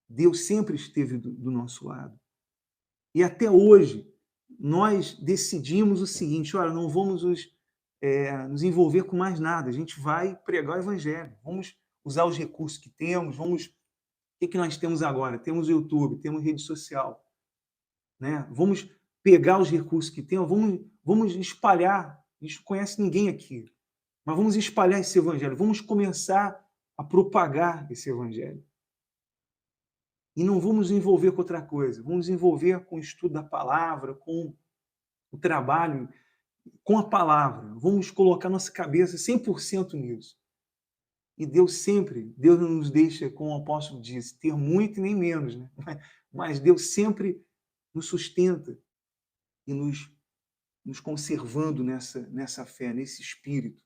Deus sempre esteve do nosso lado. E até hoje, nós decidimos o seguinte, olha, não vamos nos envolver com mais nada. A gente vai pregar o evangelho. Vamos usar os recursos que temos, vamos... O que nós temos agora? Temos o YouTube, temos rede social, né? Vamos pegar os recursos que temos, vamos espalhar. A gente não conhece ninguém aqui, mas vamos espalhar esse evangelho, vamos começar a propagar esse evangelho. E não vamos nos envolver com outra coisa, vamos nos envolver com o estudo da palavra, com o trabalho com a palavra. Vamos colocar nossa cabeça 100% nisso. E Deus não nos deixa, como o apóstolo disse, ter muito e nem menos, né? Mas Deus sempre nos sustenta e nos conservando nessa fé, nesse espírito.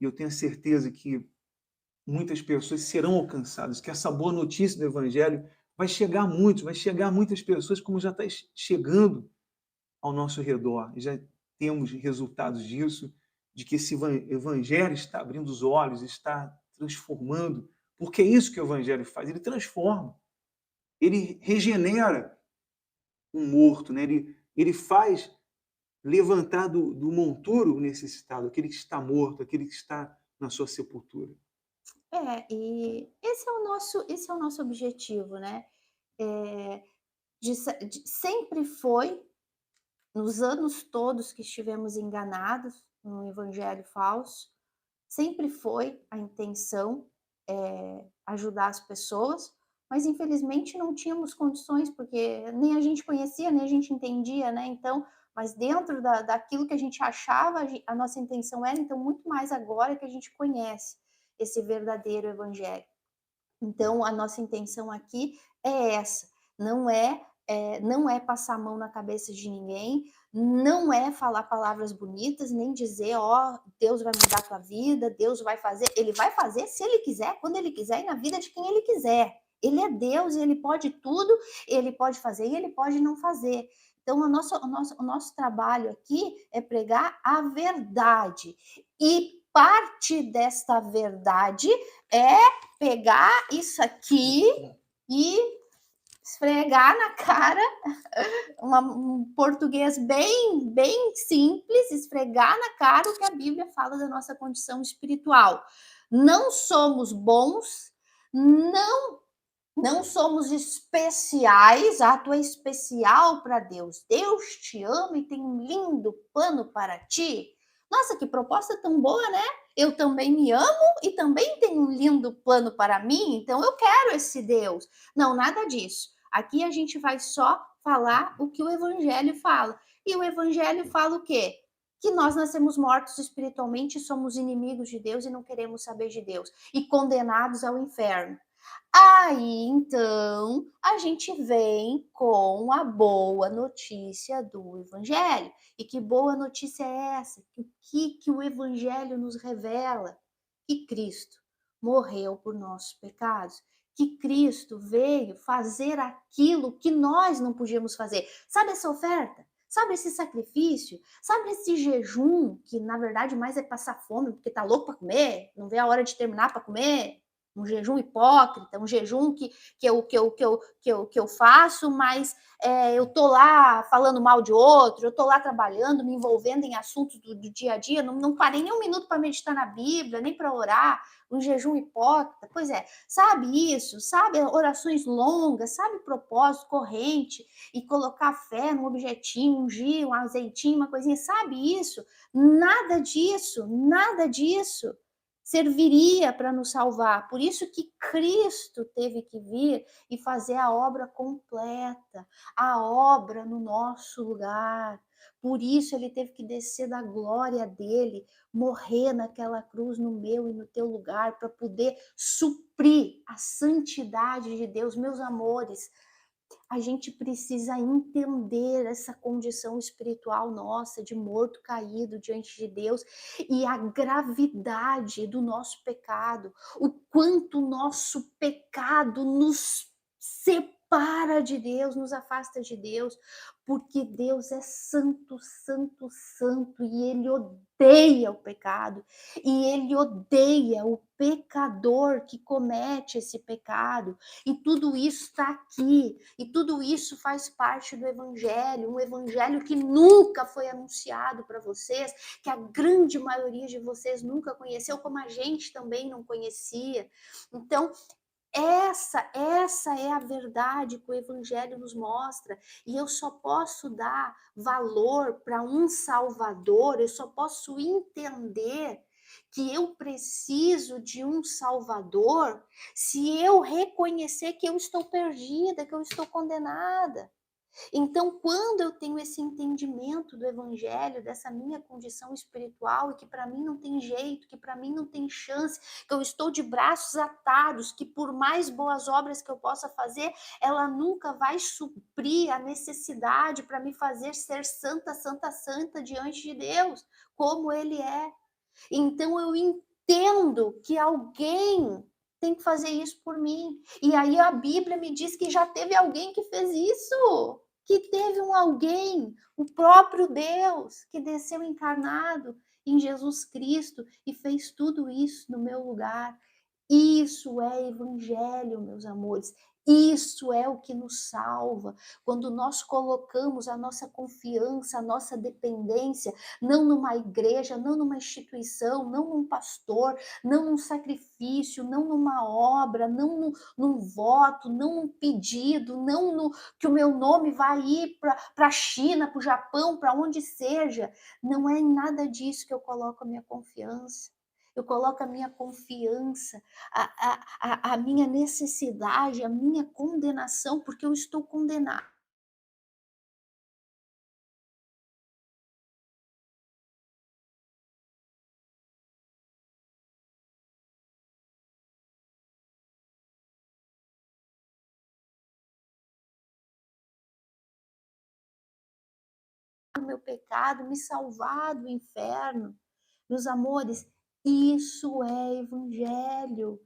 E eu tenho a certeza que muitas pessoas serão alcançadas, que essa boa notícia do Evangelho vai chegar a muitos, vai chegar a muitas pessoas, como já está chegando ao nosso redor. E já temos resultados disso, de que esse Evangelho está abrindo os olhos, está transformando, porque é isso que o Evangelho faz, ele transforma, ele regenera um morto, né? Ele faz levantar do monturo o necessitado, aquele que está morto, aquele que está na sua sepultura. E esse é o nosso objetivo, né? Sempre foi, nos anos todos que estivemos enganados no evangelho falso, sempre foi a intenção ajudar as pessoas, mas infelizmente não tínhamos condições, porque nem a gente conhecia, nem a gente entendia, né? Então, mas dentro daquilo que a gente achava, a nossa intenção era, então, muito mais agora que a gente conhece esse verdadeiro evangelho. Então, a nossa intenção aqui é essa, não é passar a mão na cabeça de ninguém, não é falar palavras bonitas, nem dizer, ó, Deus vai mudar a tua vida, Deus vai fazer. Ele vai fazer se ele quiser, quando ele quiser e na vida de quem ele quiser. Ele é Deus e ele pode tudo, ele pode fazer e ele pode não fazer. Então, o nosso trabalho aqui é pregar a verdade. E parte desta verdade é pegar isso aqui e esfregar na cara, um português bem simples, esfregar na cara o que a Bíblia fala da nossa condição espiritual. Não somos bons, não somos especiais. Tu é especial para Deus. Deus te ama e tem um lindo plano para ti. Nossa, que proposta tão boa, né? Eu também me amo e também tenho um lindo plano para mim, então eu quero esse Deus. Não, nada disso. Aqui a gente vai só falar o que o Evangelho fala. E o Evangelho fala o quê? Que nós nascemos mortos espiritualmente, somos inimigos de Deus e não queremos saber de Deus. E condenados ao inferno. Aí, então, a gente vem com a boa notícia do Evangelho. E que boa notícia é essa? Que o Evangelho nos revela? Que Cristo morreu por nossos pecados. Que Cristo veio fazer aquilo que nós não podíamos fazer. Sabe essa oferta? Sabe esse sacrifício? Sabe esse jejum, que na verdade mais é passar fome, porque tá louco para comer, não vê a hora de terminar para comer? Um jejum hipócrita, um jejum que eu faço, mas eu tô lá falando mal de outro, eu tô lá trabalhando, me envolvendo em assuntos do dia a dia, não parei nem um minuto para meditar na Bíblia, nem para orar, um jejum hipócrita. Pois é, sabe isso? Sabe orações longas, sabe propósito, corrente, e colocar fé num objetinho, ungir um azeitinho, uma coisinha, sabe isso? Nada disso serviria para nos salvar. Por isso que Cristo teve que vir e fazer a obra completa, a obra no nosso lugar. Por isso ele teve que descer da glória dele, morrer naquela cruz no meu e no teu lugar, para poder suprir a santidade de Deus. Meus amores, a gente precisa entender essa condição espiritual nossa de morto caído diante de Deus e a gravidade do nosso pecado, o quanto o nosso pecado nos separa de Deus, nos afasta de Deus, porque Deus é santo, santo, santo e ele odeia o pecado e ele odeia o pecador que comete esse pecado. E tudo isso está aqui, e tudo isso faz parte do evangelho, um evangelho que nunca foi anunciado para vocês, que a grande maioria de vocês nunca conheceu, como a gente também não conhecia. Então, essa é a verdade que o Evangelho nos mostra. E eu só posso dar valor para um Salvador, eu só posso entender que eu preciso de um Salvador se eu reconhecer que eu estou perdida, que eu estou condenada. Então, quando eu tenho esse entendimento do evangelho, dessa minha condição espiritual, e que para mim não tem jeito, que para mim não tem chance, que eu estou de braços atados, que por mais boas obras que eu possa fazer, ela nunca vai suprir a necessidade para me fazer ser santa, santa, santa diante de Deus, como Ele é. Então, eu entendo que alguém tem que fazer isso por mim. E aí a Bíblia me diz que já teve alguém que fez isso, que teve um alguém, o próprio Deus, que desceu encarnado em Jesus Cristo e fez tudo isso no meu lugar. Isso é evangelho, meus amores. Isso é o que nos salva. Quando nós colocamos a nossa confiança, a nossa dependência, não numa igreja, não numa instituição, não num pastor, não num sacrifício, não numa obra, não num voto, não num pedido, não no que o meu nome vai ir para a China, para o Japão, para onde seja. Não é em nada disso que eu coloco a minha confiança. Eu coloco a minha confiança, a minha necessidade, a minha condenação, porque eu estou condenado. O meu pecado, me salvar do inferno. Meus amores, isso é evangelho.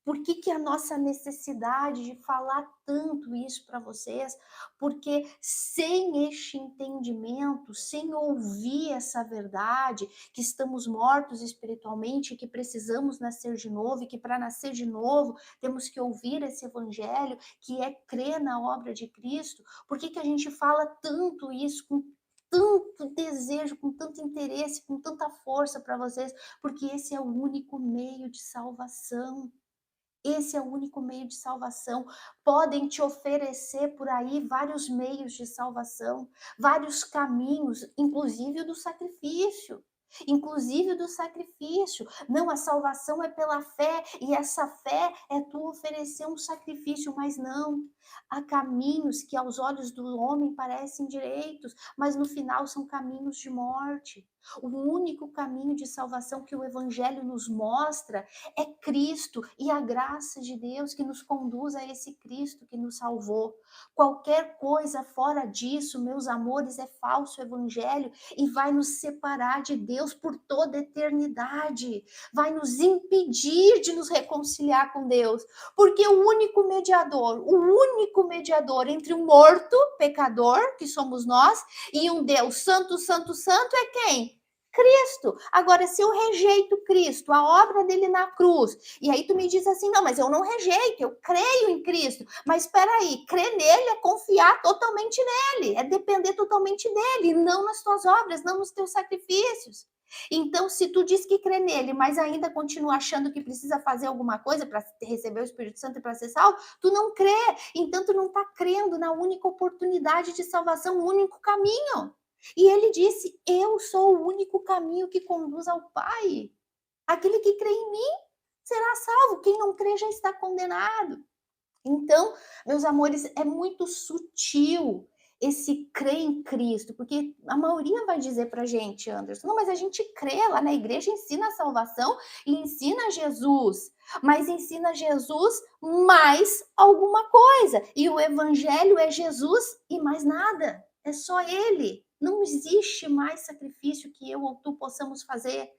Por que a nossa necessidade de falar tanto isso para vocês? Porque sem este entendimento, sem ouvir essa verdade, que estamos mortos espiritualmente, que precisamos nascer de novo, e que para nascer de novo temos que ouvir esse evangelho, que é crer na obra de Cristo. Por que a gente fala tanto isso com tanto desejo, com tanto interesse, com tanta força para vocês? Porque esse é o único meio de salvação. Esse é o único meio de salvação. Podem te oferecer por aí vários meios de salvação, vários caminhos, inclusive o do sacrifício. Inclusive o do sacrifício. Não, a salvação é pela fé, e essa fé é tu oferecer um sacrifício, mas não. Há caminhos que aos olhos do homem parecem direitos, mas no final são caminhos de morte. O único caminho de salvação que o Evangelho nos mostra é Cristo e a graça de Deus que nos conduz a esse Cristo que nos salvou. Qualquer coisa fora disso, meus amores, é falso evangelho e vai nos separar de Deus por toda a eternidade. Vai nos impedir de nos reconciliar com Deus. Porque o único mediador entre um morto, pecador, que somos nós, e um Deus santo, santo, santo é quem? Cristo. Agora, se eu rejeito Cristo, a obra dele na cruz, e aí tu me diz assim, não, mas eu não rejeito, eu creio em Cristo. Mas espera aí, crer nele é confiar totalmente nele, é depender totalmente dele, não nas tuas obras, não nos teus sacrifícios. Então, se tu diz que crê nele, mas ainda continua achando que precisa fazer alguma coisa para receber o Espírito Santo e para ser salvo, tu não crê. Então, tu não está crendo na única oportunidade de salvação, o único caminho. E ele disse: eu sou o único caminho que conduz ao Pai. Aquele que crê em mim será salvo, quem não crê já está condenado. Então, meus amores, é muito sutil esse crer em Cristo, porque a maioria vai dizer pra gente, Anderson, não, mas a gente crê, lá na igreja ensina a salvação e ensina Jesus, mas ensina Jesus mais alguma coisa, e o evangelho é Jesus e mais nada, é só ele. Não existe mais sacrifício que eu ou tu possamos fazer.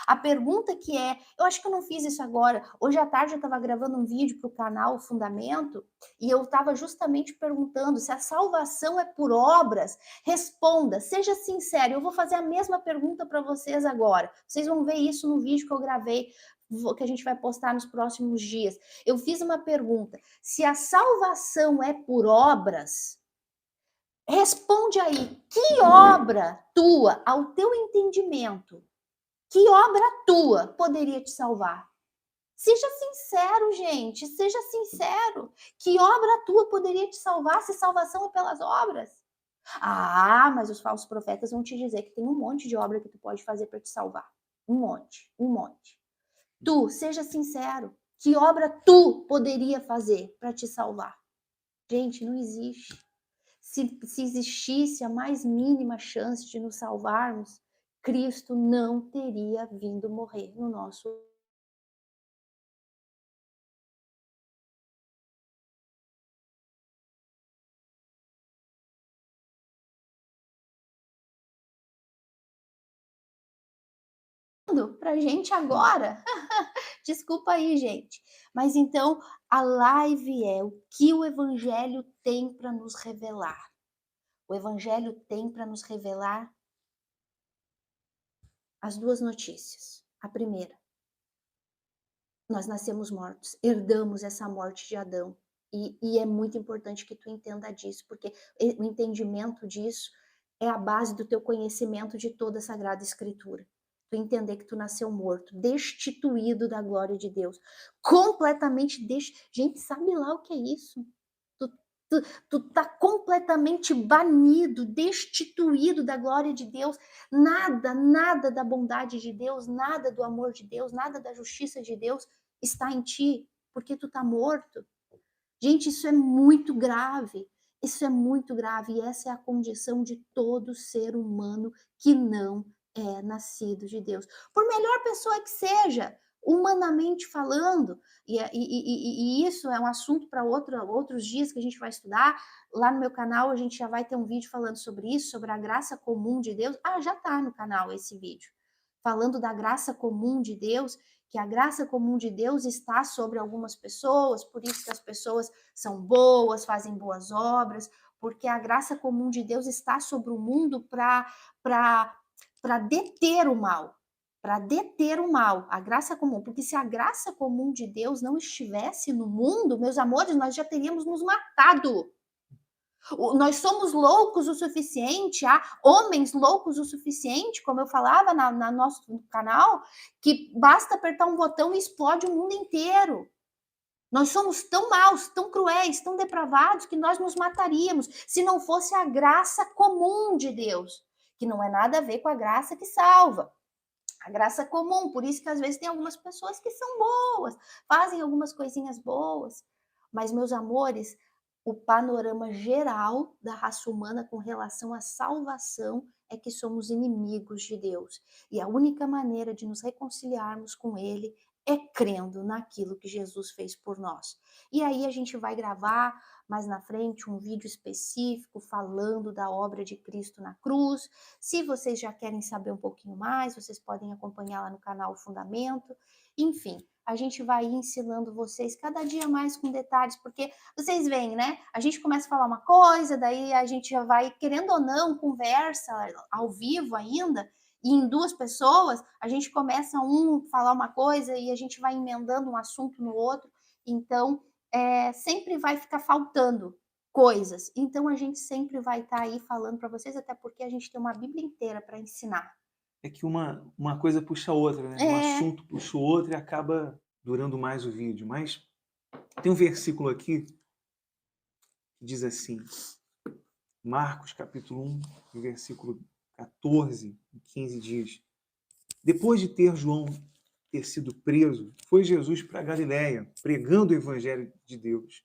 A pergunta que é, eu acho que eu não fiz isso agora, hoje à tarde eu estava gravando um vídeo para o canal Fundamento, e eu estava justamente perguntando se a salvação é por obras. Responda, seja sincero, eu vou fazer a mesma pergunta para vocês agora. Vocês vão ver isso no vídeo que eu gravei, que a gente vai postar nos próximos dias. Eu fiz uma pergunta, se a salvação é por obras, responde aí, que obra tua, ao teu entendimento, que obra tua poderia te salvar? Seja sincero, gente, seja sincero. Que obra tua poderia te salvar se salvação é pelas obras? Ah, mas os falsos profetas vão te dizer que tem um monte de obra que tu pode fazer para te salvar. Um monte, um monte. Tu, seja sincero. Que obra tu poderia fazer para te salvar? Gente, não existe. Se existisse a mais mínima chance de nos salvarmos, Cristo não teria vindo morrer no nosso mundo pra gente agora. Desculpa aí, gente. Mas então, a live é o que o evangelho tem para nos revelar. O evangelho tem para nos revelar as duas notícias. A primeira, nós nascemos mortos, herdamos essa morte de Adão. E é muito importante que tu entenda disso, porque o entendimento disso é a base do teu conhecimento de toda a Sagrada Escritura. Tu entender que tu nasceu morto, destituído da glória de Deus, completamente Gente, sabe lá o que é isso? Tu, tu tá completamente banido, destituído da glória de Deus. Nada da bondade de Deus, nada do amor de Deus, nada da justiça de Deus está em ti, porque tu tá morto. Gente, isso é muito grave. Isso é muito grave. E essa é a condição de todo ser humano que não é nascido de Deus. Por melhor pessoa que seja, humanamente falando, e isso é um assunto para outros dias que a gente vai estudar. Lá no meu canal a gente já vai ter um vídeo falando sobre isso, sobre a graça comum de Deus. Ah, já está no canal esse vídeo. Falando da graça comum de Deus, que a graça comum de Deus está sobre algumas pessoas, por isso que as pessoas são boas, fazem boas obras, porque a graça comum de Deus está sobre o mundo para deter o mal, para deter o mal, a graça comum, porque se a graça comum de Deus não estivesse no mundo, meus amores, nós já teríamos nos matado. Nós somos loucos o suficiente, há homens loucos o suficiente, como eu falava na nosso canal, que basta apertar um botão e explode o mundo inteiro. Nós somos tão maus, tão cruéis, tão depravados que nós nos mataríamos se não fosse a graça comum de Deus, que não é nada a ver com a graça que salva. A graça comum, por isso que às vezes tem algumas pessoas que são boas, fazem algumas coisinhas boas. Mas, meus amores, o panorama geral da raça humana com relação à salvação é que somos inimigos de Deus. E a única maneira de nos reconciliarmos com Ele é crendo naquilo que Jesus fez por nós. E aí a gente vai gravar mais na frente um vídeo específico falando da obra de Cristo na cruz. Se vocês já querem saber um pouquinho mais, vocês podem acompanhar lá no canal Fundamento. Enfim, a gente vai ensinando vocês cada dia mais com detalhes, porque vocês veem, né? A gente começa a falar uma coisa, daí a gente já vai, querendo ou não, conversa ao vivo ainda, e em duas pessoas, a gente começa falar uma coisa e a gente vai emendando um assunto no outro, então sempre vai ficar faltando coisas. Então a gente sempre vai estar aí falando para vocês, até porque a gente tem uma Bíblia inteira para ensinar. É que uma coisa puxa a outra, né? Um assunto puxa o outro e acaba durando mais o vídeo. Mas tem um versículo aqui que diz assim, Marcos capítulo 1, versículo 14 e 15 diz: Depois de João ter sido preso, foi Jesus para Galiléia, pregando o evangelho de Deus,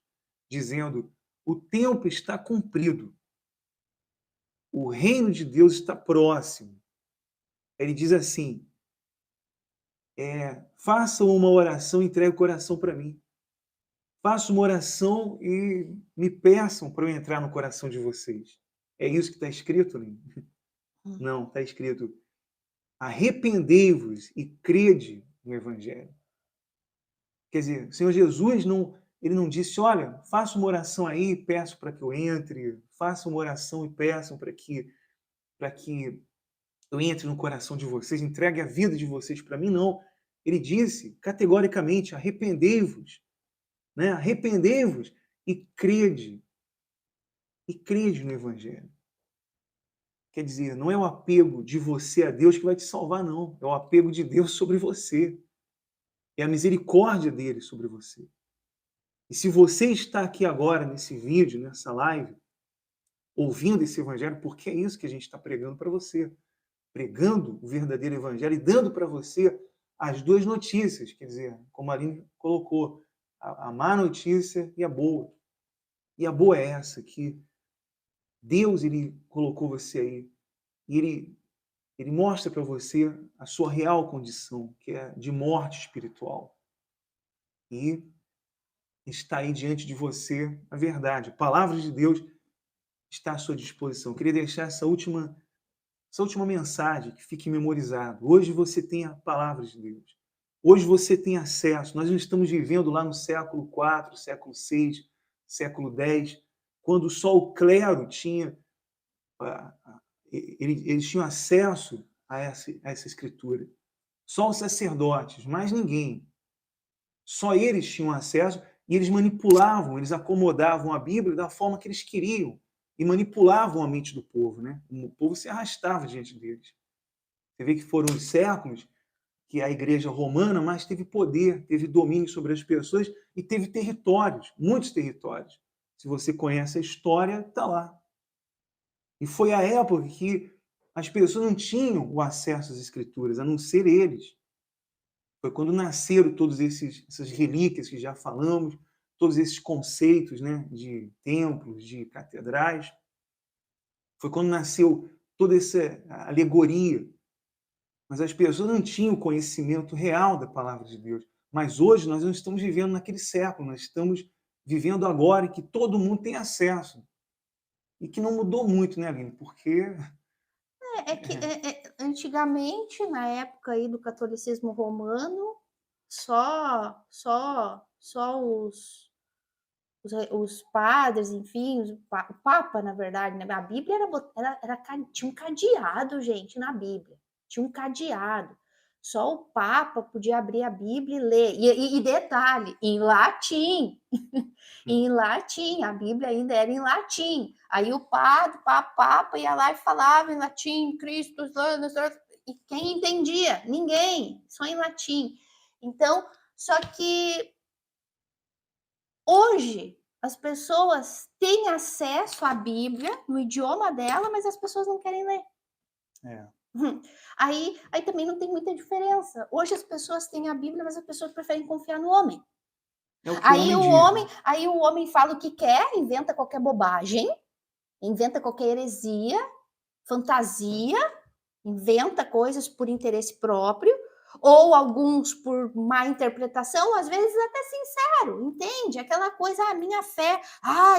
dizendo: o tempo está cumprido, o reino de Deus está próximo. Ele diz assim, façam uma oração e entreguem o coração para mim. Façam uma oração e me peçam para eu entrar no coração de vocês. É isso que está escrito, Lino? Não, está escrito, arrependei-vos e crede no Evangelho. Quer dizer, o Senhor Jesus ele não disse, olha, faça uma oração aí, peço para que eu entre, faça uma oração e peçam para que eu entre no coração de vocês, entregue a vida de vocês para mim, não. Ele disse categoricamente, arrependei-vos, né? Arrependei-vos e crede no Evangelho. Quer dizer, não é o apego de você a Deus que vai te salvar, não. É o apego de Deus sobre você. É a misericórdia dele sobre você. E se você está aqui agora, nesse vídeo, nessa live, ouvindo esse Evangelho, porque é isso que a gente está pregando para você. Pregando o verdadeiro Evangelho e dando para você as duas notícias, quer dizer, como a Aline colocou, a má notícia e a boa. E a boa é essa, que Deus ele colocou você aí, e ele mostra para você a sua real condição, que é de morte espiritual. E está aí diante de você a verdade. A palavra de Deus está à sua disposição. Eu queria deixar essa última mensagem que fique memorizado. Hoje você tem a palavra de Deus. Hoje você tem acesso. Nós não estamos vivendo lá no século IV, século VI, século X, quando só o clero tinha eles tinham acesso a essa escritura. Só os sacerdotes, mais ninguém. Só eles tinham acesso e eles manipulavam, eles acomodavam a Bíblia da forma que eles queriam e manipulavam a mente do povo, né? O povo se arrastava diante deles. Você vê que foram os séculos que a igreja romana mais teve poder, teve domínio sobre as pessoas e teve territórios, muitos territórios. Se você conhece a história, está lá. E foi a época que as pessoas não tinham o acesso às escrituras, a não ser eles. Foi quando nasceram todas essas relíquias que já falamos, todos esses conceitos, né, de templos, de catedrais. Foi quando nasceu toda essa alegoria. Mas as pessoas não tinham o conhecimento real da palavra de Deus. Mas hoje nós não estamos vivendo naquele século, nós estamos vivendo agora em que todo mundo tem acesso. E que não mudou muito, né, Aline? Porque Antigamente, na época aí do catolicismo romano, só os padres, enfim, o Papa, na verdade, né? A Bíblia tinha um cadeado, gente, na Bíblia. Tinha um cadeado. Só o Papa podia abrir a Bíblia e ler. E detalhe, em latim. Em latim, a Bíblia ainda era em latim. Aí o padre, o Papa ia lá e falava em latim, Cristo, e quem entendia? Ninguém, só em latim. Então, só que hoje as pessoas têm acesso à Bíblia no idioma dela, mas as pessoas não querem ler. é. Aí também não tem muita diferença. Hoje as pessoas têm a Bíblia, mas as pessoas preferem confiar no homem. É o que Aí o homem fala o que quer, inventa qualquer bobagem, inventa qualquer heresia, fantasia, inventa coisas por interesse próprio, ou alguns por má interpretação, às vezes até sincero, entende? Aquela coisa, minha fé,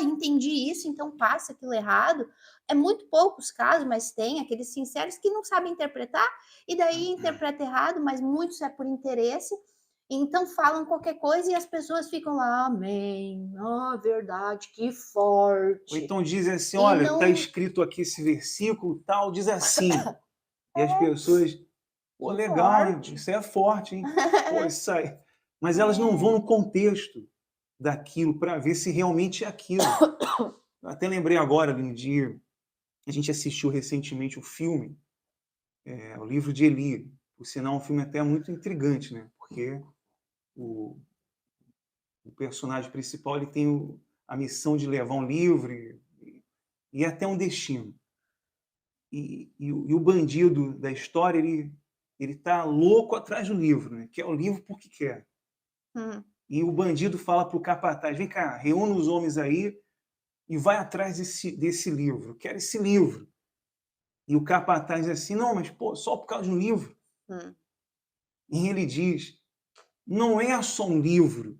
entendi isso, então passa aquilo errado. É muito poucos casos, mas tem aqueles sinceros que não sabem interpretar, e daí interpreta errado, mas muitos é por interesse, então falam qualquer coisa e as pessoas ficam lá, amém, verdade, que forte. Ou então dizem assim, olha, está escrito aqui esse versículo tal, diz assim. E as pessoas, pô, legal, hein? Isso é forte, hein? Pô, isso aí. Mas elas não vão no contexto daquilo para ver se realmente é aquilo. Eu até lembrei agora de um dia, a gente assistiu recentemente o filme, o livro de Eli. Por sinal, um filme até muito intrigante, né? Porque o personagem principal ele tem a missão de levar um livro e até um destino. E o bandido da história, ele tá louco atrás do livro, né? Quer o livro porque quer. E o bandido fala para o capataz, vem cá, reúne os homens aí e vai atrás desse livro. Quero esse livro. E o capataz diz assim, não, mas pô, só por causa de um livro. E ele diz, não é só um livro,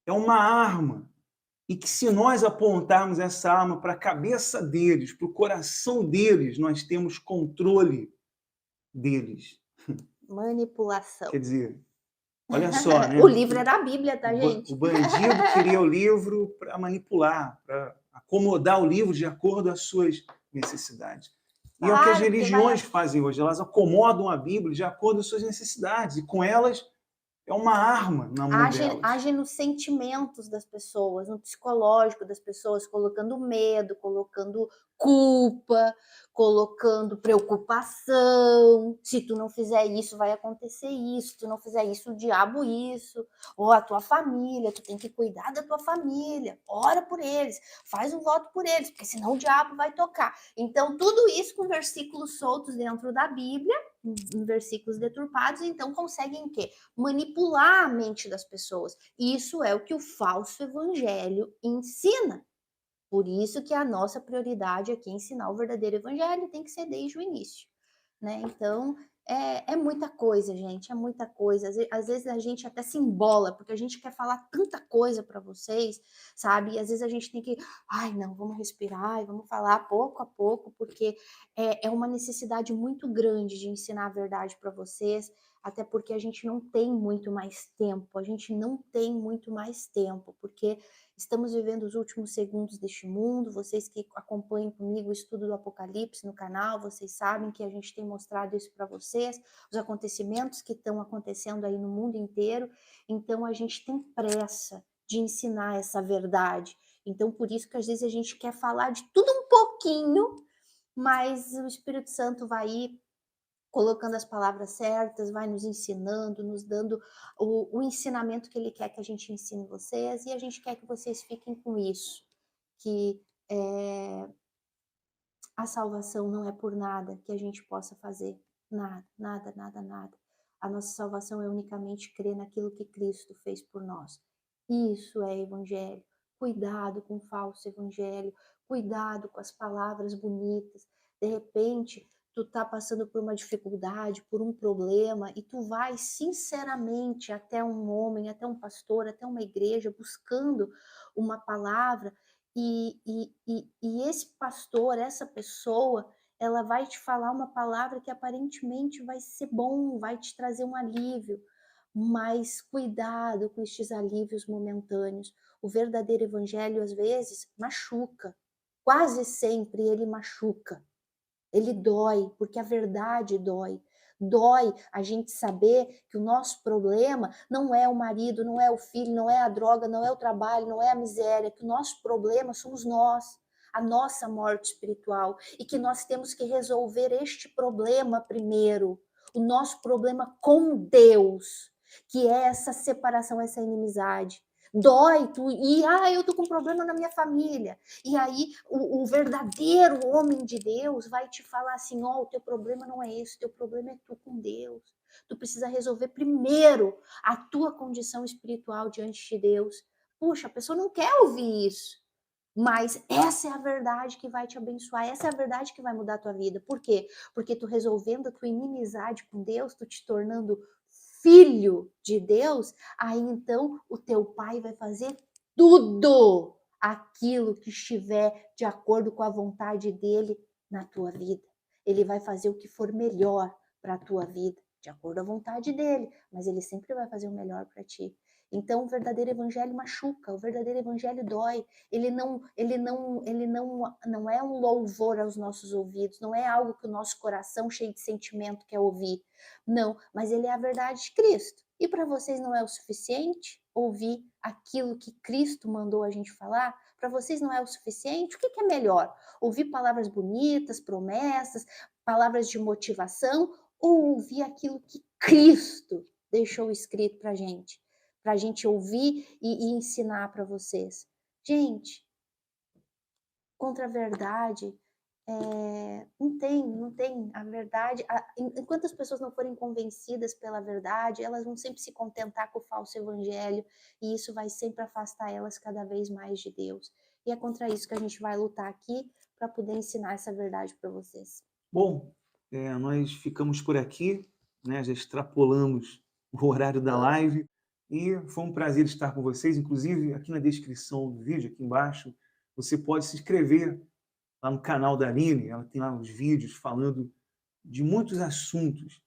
é uma arma. E que se nós apontarmos essa arma para a cabeça deles, para o coração deles, nós temos controle deles. Manipulação. Quer dizer, olha só, né? O livro era a Bíblia, tá, gente? O bandido queria o livro para manipular, para acomodar o livro de acordo às suas necessidades. E é o que as Claro, porque religiões fazem hoje, elas acomodam a Bíblia de acordo às suas necessidades, e com elas é uma arma na mão delas. age nos sentimentos das pessoas, no psicológico das pessoas, colocando medo, colocando culpa, colocando preocupação. Se tu não fizer isso, vai acontecer isso. Se tu não fizer isso, o diabo isso. Ou a tua família, tu tem que cuidar da tua família. Ora por eles, faz um voto por eles, porque senão o diabo vai tocar. Então, tudo isso com versículos soltos dentro da Bíblia, em versículos deturpados, então conseguem o quê? Manipular a mente das pessoas. Isso é o que o falso evangelho ensina. Por isso que a nossa prioridade aqui é ensinar o verdadeiro evangelho, tem que ser desde o início, né? Então, é muita coisa, gente, é muita coisa. Às vezes a gente até se embola, porque a gente quer falar tanta coisa para vocês, sabe? E às vezes a gente tem que, ai, não, vamos respirar e vamos falar pouco a pouco, porque é uma necessidade muito grande de ensinar a verdade para vocês, até porque a gente não tem muito mais tempo, porque estamos vivendo os últimos segundos deste mundo. Vocês que acompanham comigo o estudo do Apocalipse no canal, vocês sabem que a gente tem mostrado isso para vocês, os acontecimentos que estão acontecendo aí no mundo inteiro. Então a gente tem pressa de ensinar essa verdade. Então por isso que às vezes a gente quer falar de tudo um pouquinho, mas o Espírito Santo vai ir colocando as palavras certas, vai nos ensinando, nos dando o ensinamento que ele quer que a gente ensine vocês, e a gente quer que vocês fiquem com isso, que a salvação não é por nada que a gente possa fazer, nada, nada, nada, nada. A nossa salvação é unicamente crer naquilo que Cristo fez por nós. Isso é evangelho. Cuidado com o falso evangelho, cuidado com as palavras bonitas. De repente, tu tá passando por uma dificuldade, por um problema, e tu vai sinceramente até um homem, até um pastor, até uma igreja, buscando uma palavra, e esse pastor, essa pessoa, ela vai te falar uma palavra que aparentemente vai ser bom, vai te trazer um alívio, mas cuidado com estes alívios momentâneos. O verdadeiro evangelho, às vezes, machuca. Quase sempre ele machuca. Ele dói, porque a verdade dói. Dói a gente saber que o nosso problema não é o marido, não é o filho, não é a droga, não é o trabalho, não é a miséria, que o nosso problema somos nós, a nossa morte espiritual, e que nós temos que resolver este problema primeiro, o nosso problema com Deus, que é essa separação, essa inimizade. Dói, eu tô com problema na minha família. E aí o verdadeiro homem de Deus vai te falar assim, o teu problema não é esse, o teu problema é tu com Deus. Tu precisa resolver primeiro a tua condição espiritual diante de Deus. Puxa, a pessoa não quer ouvir isso. Mas essa é a verdade que vai te abençoar, essa é a verdade que vai mudar a tua vida. Por quê? Porque tu resolvendo a tua inimizade com Deus, tu te tornando filho de Deus, aí então o teu pai vai fazer tudo aquilo que estiver de acordo com a vontade dele na tua vida. Ele vai fazer o que for melhor para a tua vida, de acordo com a vontade dele, mas ele sempre vai fazer o melhor para ti. Então o verdadeiro evangelho machuca, o verdadeiro evangelho dói. Não é um louvor aos nossos ouvidos, não é algo que o nosso coração cheio de sentimento quer ouvir. Não, mas ele é a verdade de Cristo. E para vocês não é o suficiente ouvir aquilo que Cristo mandou a gente falar? Para vocês não é o suficiente? O que é melhor? Ouvir palavras bonitas, promessas, palavras de motivação, ou ouvir aquilo que Cristo deixou escrito para a gente ouvir e ensinar para vocês? Gente, contra a verdade, não tem a verdade. Enquanto as pessoas não forem convencidas pela verdade, elas vão sempre se contentar com o falso evangelho, e isso vai sempre afastar elas cada vez mais de Deus. E é contra isso que a gente vai lutar aqui para poder ensinar essa verdade para vocês. Bom, nós ficamos por aqui, né? Já extrapolamos o horário da live, e foi um prazer estar com vocês. Inclusive, aqui na descrição do vídeo, aqui embaixo, você pode se inscrever lá no canal da Aline. Ela tem lá os vídeos falando de muitos assuntos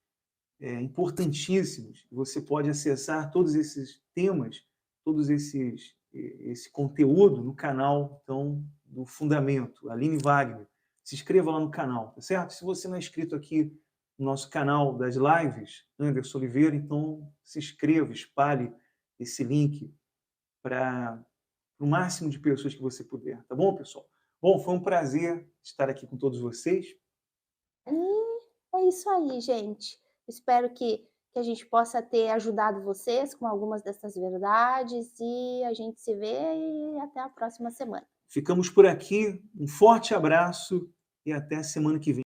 importantíssimos. Você pode acessar todos esses temas, todos esse conteúdo no canal então, do Fundamento, Aline Wagner. Se inscreva lá no canal, tá certo? Se você não é inscrito aqui no nosso canal das lives, Anderson Oliveira, então se inscreva, espalhe esse link para o máximo de pessoas que você puder, tá bom, pessoal? Bom, foi um prazer estar aqui com todos vocês. É isso aí, gente. Espero que a gente possa ter ajudado vocês com algumas dessas verdades e a gente se vê e até a próxima semana. Ficamos por aqui, um forte abraço e até a semana que vem.